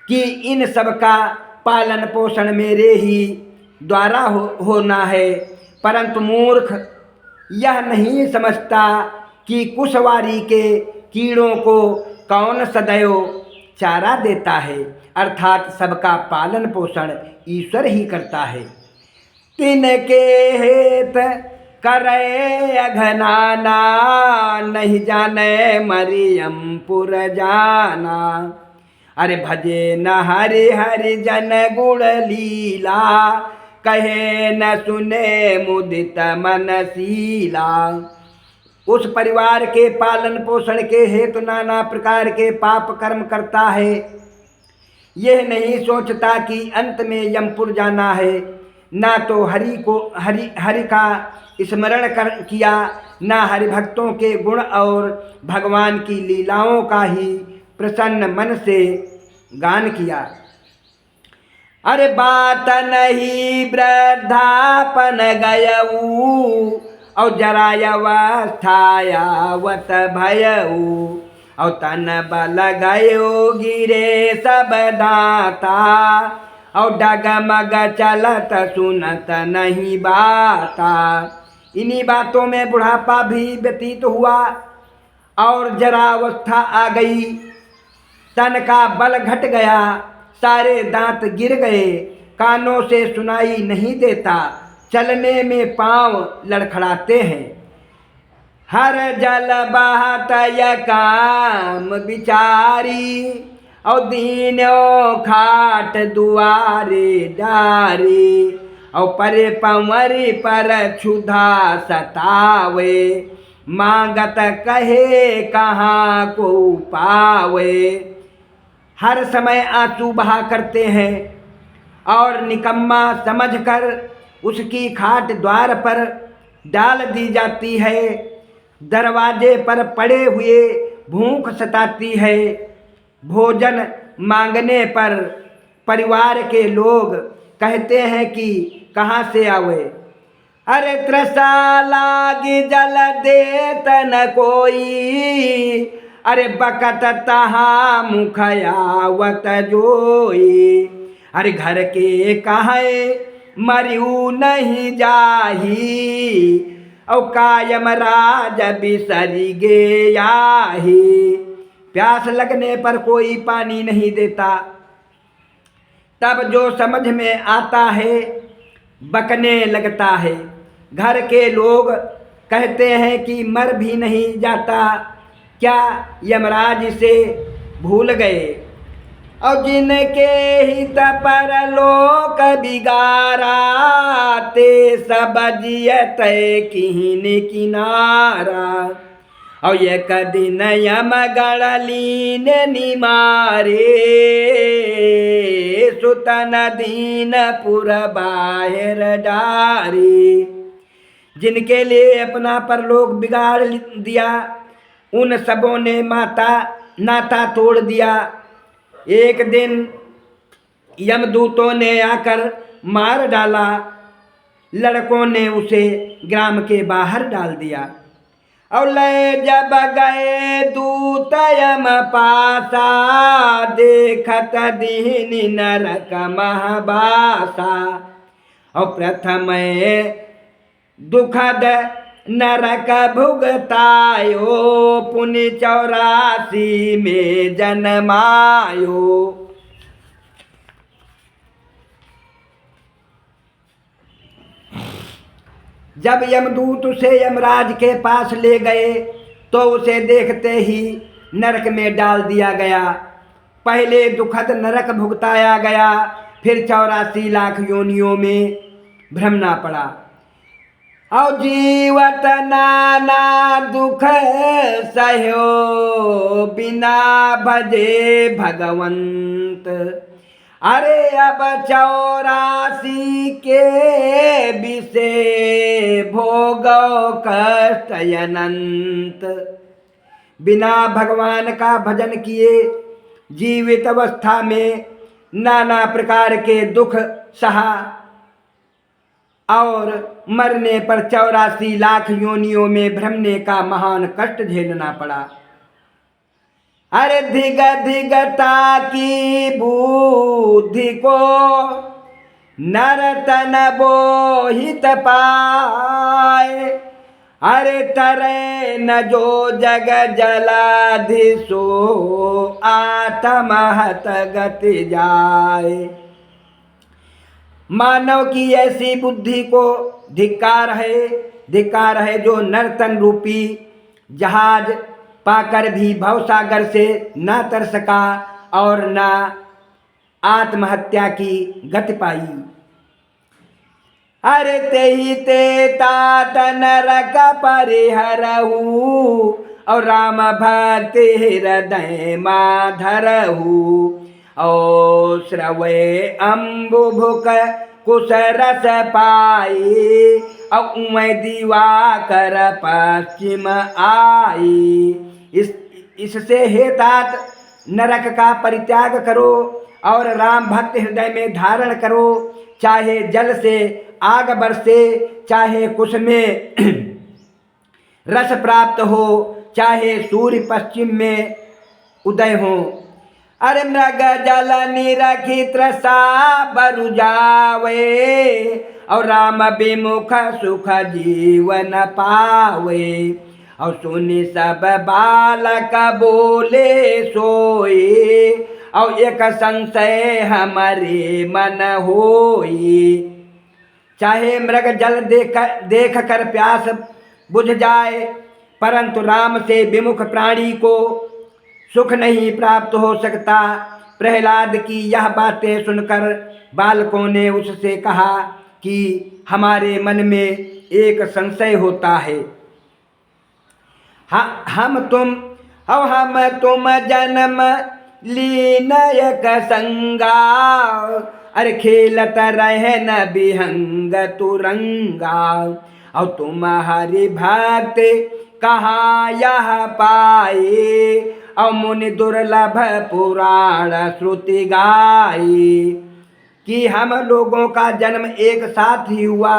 कि इन सब का पालन पोषण मेरे ही द्वारा होना है, परंतु मूर्ख यह नहीं समझता कि कुशवारी के कीड़ों को कौन सदैव चारा देता है, अर्थात सबका पालन पोषण ईश्वर ही करता है। तिनके हेत करे अघनाना, नहीं जाने मरियम पुर जाना। अरे भजे न हरि हरि जन गुण लीला, कहे न सुने मुदित मनशीला। उस परिवार के पालन पोषण के हेतु नाना प्रकार के पाप कर्म करता है, यह नहीं सोचता कि अंत में यमपुर जाना है। ना तो हरि का स्मरण किया, ना हरिभक्तों के गुण और भगवान की लीलाओं का ही प्रसन्न मन से गान किया। अरे बात नहीं वृद्धापन गयऊ, और जरायवस्थायावत भयऊ। और तन बल गयो गिरे सब दाता, और डगमग चलत सुनत नहीं बाता। इन्हीं बातों में बुढ़ापा भी व्यतीत हुआ और जरावस्था आ गई। तन का बल घट गया, सारे दांत गिर गए, कानों से सुनाई नहीं देता, चलने में पांव लड़खड़ाते हैं। हर जल बहत य काम बिचारी, और दीनो खाट दुआरे डारी, और परे पंवरी पर क्षुधा सतावे, मांगत कहे कहाँ को पावे। हर समय आंसू बहा करते हैं और निकम्मा समझकर उसकी खाट द्वार पर डाल दी जाती है। दरवाजे पर पड़े हुए भूख सताती है। भोजन मांगने पर परिवार के लोग कहते हैं कि कहाँ से आवे। अरे त्रसा लागी जल देत न कोई, अरे बकत तहाँ मुखयावत जोई। अरे घर के कहे मरियू नहीं जाही, और कायम राज बिसरी गे आही। प्यास लगने पर कोई पानी नहीं देता, तब जो समझ में आता है बकने लगता है। घर के लोग कहते हैं कि मर भी नहीं जाता, क्या यमराज से भूल गए। और जिनके हित पर लोक बिगारा, ते सब जियत किहिन किनारा। और एक दिन यम गणलीन निमारे, सुतन दीन पुर बाहर डारी। जिनके लिए अपना परलोक बिगाड़ दिया, उन सबों ने माता नाता तोड़ दिया। एक दिन यमदूतों ने आकर मार डाला, लड़कों ने उसे ग्राम के बाहर डाल दिया। और ले जब गए दूत यम पासा, देखत दीन नरक महबासा। और प्रथम दुखद नरक भुगतायो, पुनि 84 में जन्मायो। जब यमदूत उसे यमराज के पास ले गए तो उसे देखते ही नरक में डाल दिया गया। पहले दुखद नरक भुगताया गया, फिर 84 लाख योनियों में भ्रमना पड़ा। और जीवत नाना दुख सहयो, बिना भजे भगवंत। अरे अब 84 के विषे भोगो कष्ट अनंत। बिना भगवान का भजन किए जीवित अवस्था में नाना प्रकार के दुख सहा, और मरने पर 84 लाख योनियों में भ्रमने का महान कष्ट झेलना पड़ा। अरे धिग धिगता की बुद्धि को, नरतन बोहित पाए। अरे तरे न जो जग जलाधिसो, आत्महत गति जाए। मानव की ऐसी बुद्धि को धिक्कार है जो नर्तन रूपी जहाज पाकर भी भवसागर से न तर सका और न आत्महत्या की गति पाई। अरे तेहि ते तात नरक परिहरहु, और राम भक्ति हृदय माधरहु। और श्रवे अम्बुभुक कुश रस पाई, और उमय दिवाकर पश्चिम आई। इससे हे तात नरक का परित्याग करो और राम भक्त हृदय में धारण करो। चाहे जल से आग बरसे, चाहे कुश में रस प्राप्त हो, चाहे सूर्य पश्चिम में उदय हो। अरे मृग जल निरखी त्रसा बरु जावे, और राम विमुख सुख जीवन पावे। और सुनि सब बालक बोले सोए, और एक संशय हमारे मन होई, चाहे मृग जल देख कर प्यास बुझ जाए, परंतु राम से विमुख प्राणी को सुख नहीं प्राप्त हो सकता। प्रहलाद की यह बातें सुनकर बालकों ने उससे कहा कि हमारे मन में एक संशय होता है। हम तुम जन्म लीनयक संगा, अरे खेलत रहे न बिहंग तुरंगा, और तुम हरि भक्त कहाँ यह पाए, और मुनि दुर्लभ पुराण श्रुति गाई, कि हम लोगों का जन्म एक साथ ही हुआ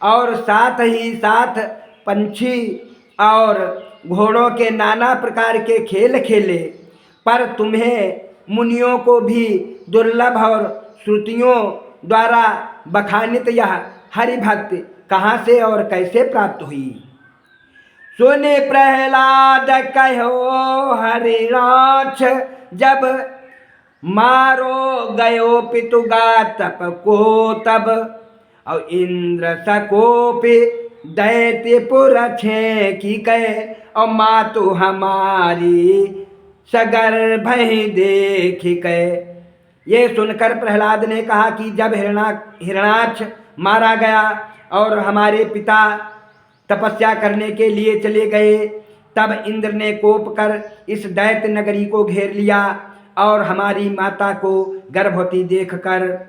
और साथ ही साथ पंछी और घोड़ों के नाना प्रकार के खेल खेले, पर तुम्हें मुनियों को भी दुर्लभ और श्रुतियों द्वारा बखानित यह हरिभक्ति कहाँ से और कैसे प्राप्त हुई। सुने प्रहलाद कहो हरिराक्ष, जब मारो गयो पितुगा तप को तब, और इंद्र सकोपि दैत्यपुर छे की कहे, और मातु हमारी सगर्भ ही देख कहे। ये सुनकर प्रहलाद ने कहा कि जब हिरणाक्ष मारा गया और हमारे पिता तपस्या करने के लिए चले गए, तब इंद्र ने कोप कर इस दैत्य नगरी को घेर लिया और हमारी माता को गर्भवती देखकर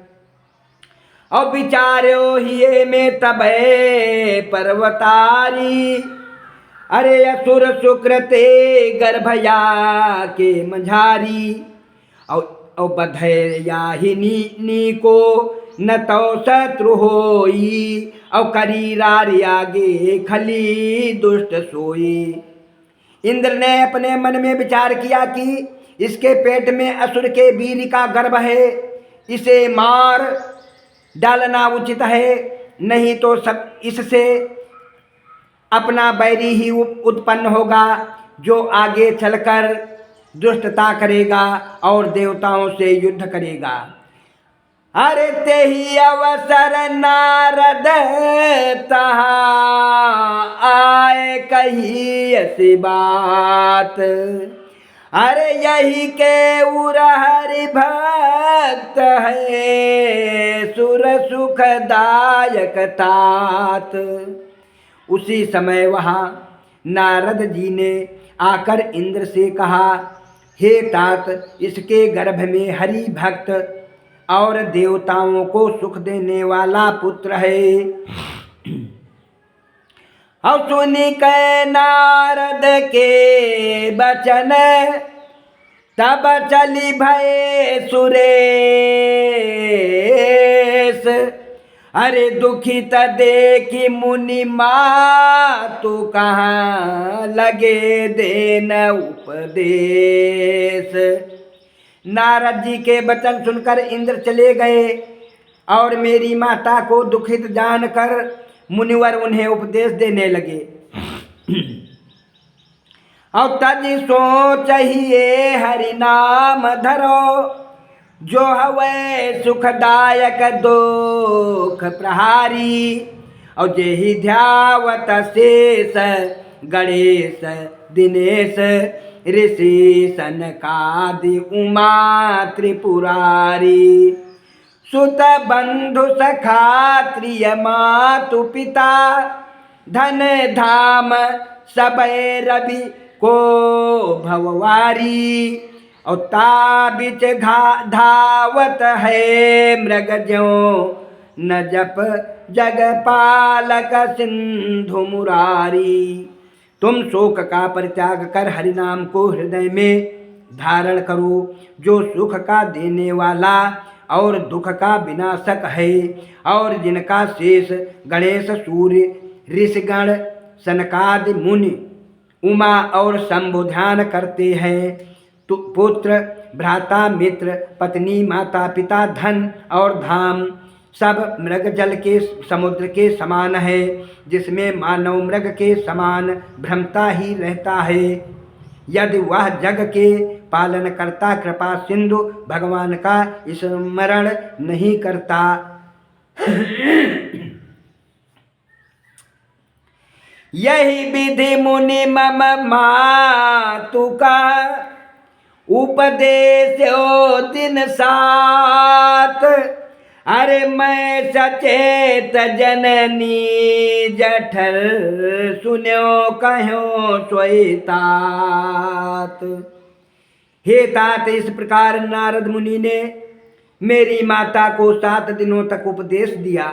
और विचार्यो हिये में तबे पर्वतारी, अरे असुर सुकृते गर्भया के मझारी, और बधया ही नी को न तो शत्रु होई, और करीरार आगे खली दुष्ट सोई। इंद्र ने अपने मन में विचार किया कि इसके पेट में असुर के वीर का गर्भ है, इसे मार डालना उचित है, नहीं तो सब इससे अपना बैरी ही उत्पन्न होगा, जो आगे चलकर दुष्टता करेगा और देवताओं से युद्ध करेगा। अरे तेही अवसर नारद तहाँ आए कही ऐसी बात, अरे यही के उर हरि भक्त है सुर सुखदायक तात। उसी समय वहाँ नारद जी ने आकर इंद्र से कहा, हे तात, इसके गर्भ में हरि भक्त और देवताओं को सुख देने वाला पुत्र है। और सुनी कै नारद के बचन तब चली भये सुरेश, अरे दुखित देखी मुनि मातु कहाँ लगे देन उपदेश। नारद जी के वचन सुनकर इंद्र चले गए और मेरी माता को दुखित जानकर मुनिवर उन्हें उपदेश देने लगे। और तज सोच हिये हरि नाम धरो, जो हवे सुखदायक दुख प्रहारी, और जेहि ध्यावत शेष गणेश दिनेश ऋषि सनकादि उमा त्रिपुरारी। सुत बंधु सखा त्रिय मातु पिता, धन धाम सबे रवि को भववारी, और ताबिच धावत है मृग ज्यों न जप जग पालक सिंधु मुरारी। तुम शोक का परित्याग कर हरिनाम को हृदय में धारण करो, जो सुख का देने वाला और दुख का विनाशक है, और जिनका शेष गणेश सूर्य ऋषिगण सनकादि मुनि उमा और शंभु ध्यान करते हैं। तो पुत्र भ्राता मित्र पत्नी माता पिता धन और धाम सब मृग जल के समुद्र के समान है, जिसमें मानव मृग के समान भ्रमता ही रहता है। यदि वह जग के पालन करता, कृपा सिंधु भगवान का स्मरण नहीं करता। यही विधि मुनि मम मातु का उपदेश ओ दिन सात। अरे मैं सचेत जननी जठर सुन्यो कहो सोई तात। हे तात, इस प्रकार नारद मुनि ने मेरी माता को 7 दिनों तक उपदेश दिया।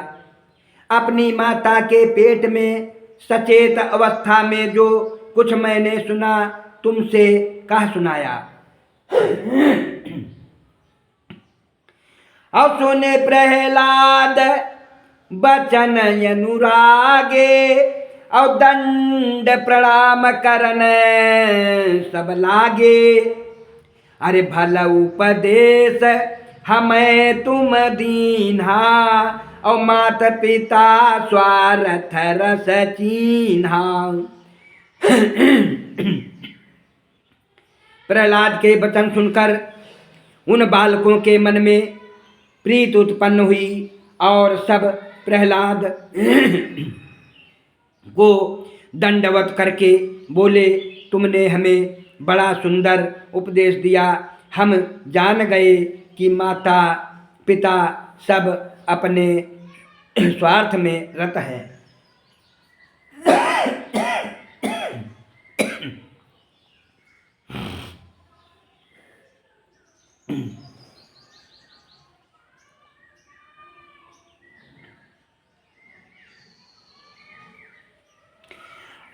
अपनी माता के पेट में सचेत अवस्था में जो कुछ मैंने सुना तुमसे कह सुनाया। अब सुने प्रहलाद बचन अनुरागे, और दंड प्रणाम करन सब लागे। अरे भल उपदेश हमें तुम दीन्हा, और माता पिता स्वार्थ रस चीन्हा। प्रहलाद के वचन सुनकर उन बालकों के मन में प्रीत उत्पन्न हुई और सब प्रहलाद को दंडवत करके बोले, तुमने हमें बड़ा सुंदर उपदेश दिया। हम जान गए कि माता पिता सब अपने स्वार्थ में रत हैं।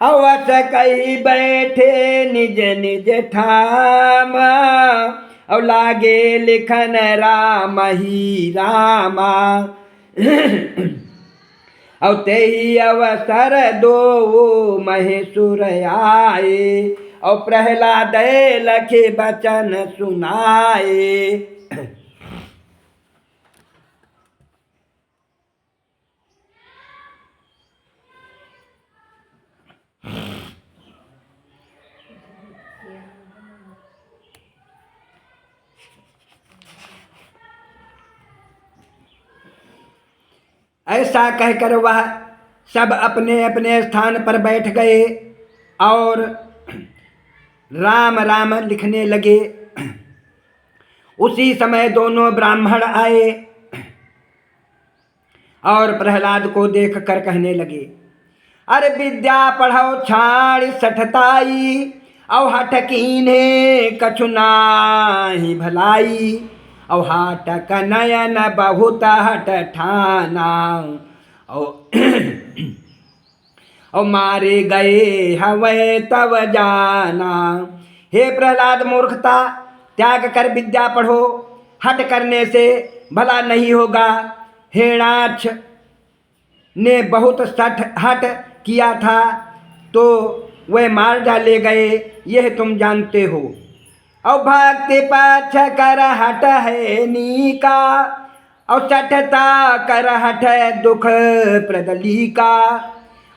अवस कही बैठे निज निज ठाम, और लागे लिखन राम ही रामा। और तेही अवसर दो महेशुर आए, और प्रहलाद लखे बचन सुनाए। ऐसा कहकर वह सब अपने अपने स्थान पर बैठ गए और राम राम लिखने लगे। उसी समय दोनों ब्राह्मण आए और प्रहलाद को देखकर कहने लगे, अरे विद्या पढ़ो छाड़ सठताई, और हठ कीन्हे कछु नाही भलाई। और हाटक नयन बहुत हट ठाना, और मारे गए हवे तब जाना। हे प्रहलाद, मूर्खता त्याग कर विद्या पढ़ो, हट करने से भला नहीं होगा। हेणाक्ष ने बहुत हट किया था तो वह मार डाले गए, यह तुम जानते हो। और भक्ति पक्ष कर हट है नीका, और सठता कर हट दुख प्रदली का।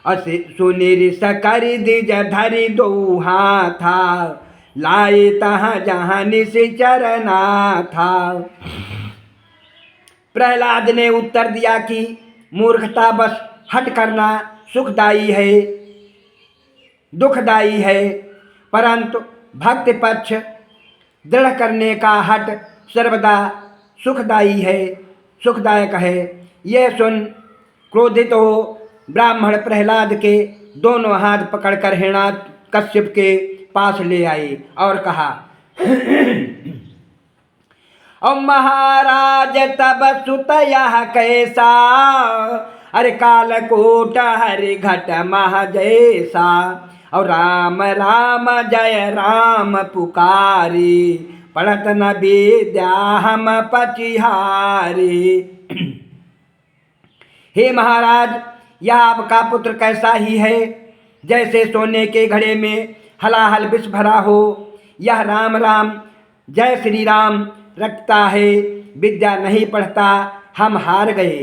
और सुनिर सकर दिज धरि दो हाथा, लाए तहाँ जहाँ निश्चर ना था। प्रहलाद ने उत्तर दिया कि मूर्खता बस हट करना सुखदायी है, दुखदायी है, परंतु भक्ति पक्ष दृढ़ करने का हट सर्वदा सुखदायी है, सुखदायक है। यह सुन क्रोधित हो ब्राह्मण प्रहलाद के दोनों हाथ पकड़कर हिरण्याकश्यप के पास ले आए और कहा, और महाराज तब सुत यह कैसा, अरे कालकूट हरि घट मह जैसा। और राम राम जय राम पुकारी, पढ़त न विद्या हम पचिहारी। हे महाराज, यह आपका पुत्र कैसा ही है, जैसे सोने के घड़े में हलाहल विष भरा हो। यह राम राम जय श्री राम रटता है, विद्या नहीं पढ़ता, हम हार गए।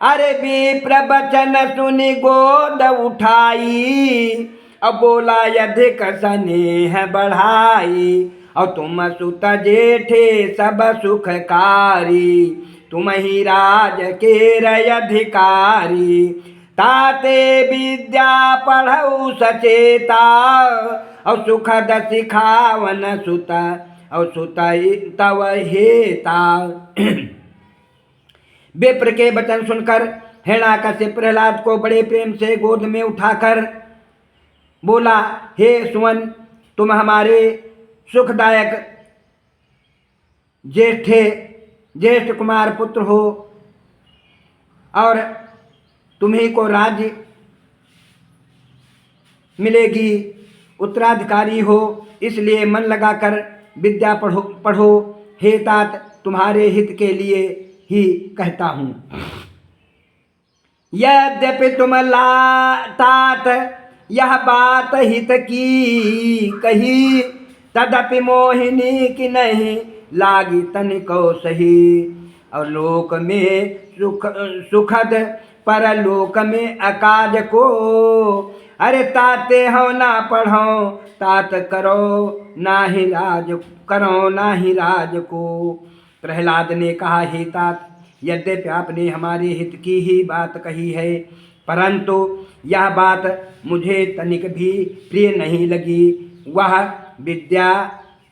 अरे विप्र बचन सुनि गोद उठाई, अब बोला अधिक स्नेह बढ़ाई। और तुम सुत जेठे सब सुखकारी, तुम ही राज के रय अधिकारी। ताते विद्या पढ़ऊ सचेता, और सुखद सिखावन सुत, और सुत तव हेता। विप्र के वचन सुनकर हिरण्याकश्यप प्रहलाद को बड़े प्रेम से गोद में उठाकर बोला, हे सुमन, तुम हमारे सुखदायक ज्येष्ठ कुमार पुत्र हो, और तुम्ही को राज्य मिलेगी, उत्तराधिकारी हो, इसलिए मन लगाकर विद्या पढ़ो। हे तात, तुम्हारे हित के लिए ही कहता हूँ। यद्यपि तुम तात यह बात हित की कही, तदपि मोहिनी की नहीं लागी तनिको सही। और लोक में सुखद, परलोक में अकाज को, अरे ताते हो ना पढ़ो, तात करो नाही राज को। प्रहलाद ने कहा, हे तात, यद्यपि आपने हमारे हित की ही बात कही है, परंतु यह बात मुझे तनिक भी प्रिय नहीं लगी। वह विद्या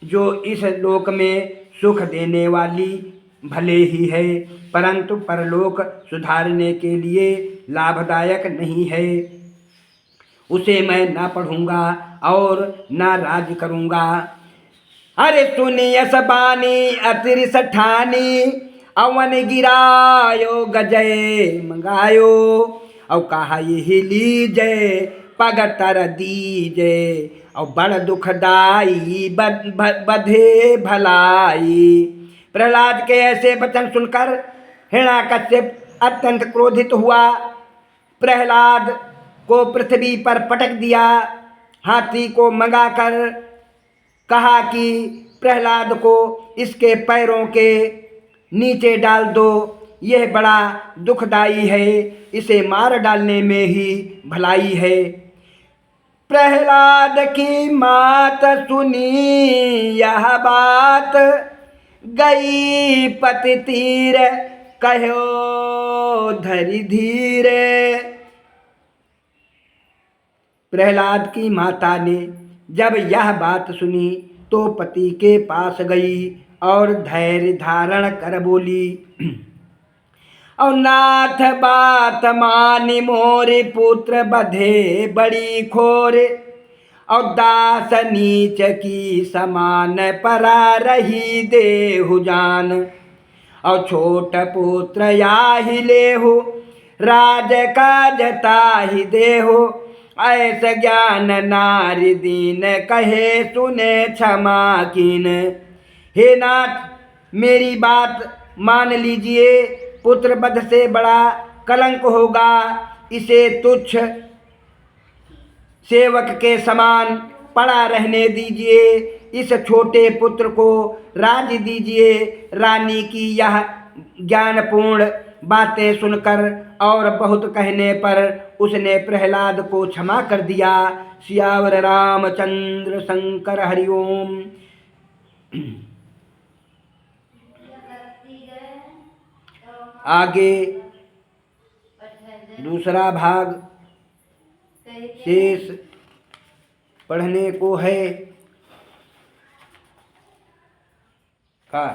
जो इस लोक में सुख देने वाली भले ही है, परंतु परलोक सुधारने के लिए लाभदायक नहीं है, उसे मैं ना पढ़ूंगा और ना राज करूंगा। अरे सुनियस बानी अतिरिस ठानी, अवन गिरायो गजय मंगायो। और कहा यही लीजय पगतर दीजय, और बड़ दुखदाई बधे भलाई। प्रहलाद के ऐसे वचन सुनकर हिरण्याकश्यप अत्यंत क्रोधित हुआ, प्रहलाद को पृथ्वी पर पटक दिया। हाथी को मंगाकर कहा कि प्रहलाद को इसके पैरों के नीचे डाल दो, यह बड़ा दुखदाई है, इसे मार डालने में ही भलाई है। प्रहलाद की मात सुनी यह बात, गई पति तीर कहो धरि धीरे। प्रहलाद की माता ने जब यह बात सुनी तो पति के पास गई और धैर्य धारण कर बोली, और नाथ बात मानी मोरे पुत्र बधे बड़ी खोर, और दास नीच की समान परा रही देहु जान। और छोट पुत्र याहि लेहु, राज काज ताहि देहु। ऐस ज्ञान नारी दीन कहे सुने क्षमा कीन। हे नाथ, मेरी बात मान लीजिए, पुत्र वध से बड़ा कलंक होगा, इसे तुच्छ सेवक के समान पड़ा रहने दीजिए। इस छोटे पुत्र को राज्य दीजिए। रानी की यह ज्ञानपूर्ण बातें सुनकर और बहुत कहने पर उसने प्रहलाद को क्षमा कर दिया। सियावर रामचंद्र शंकर हरिओम। आगे दूसरा भाग शेष पढ़ने को है का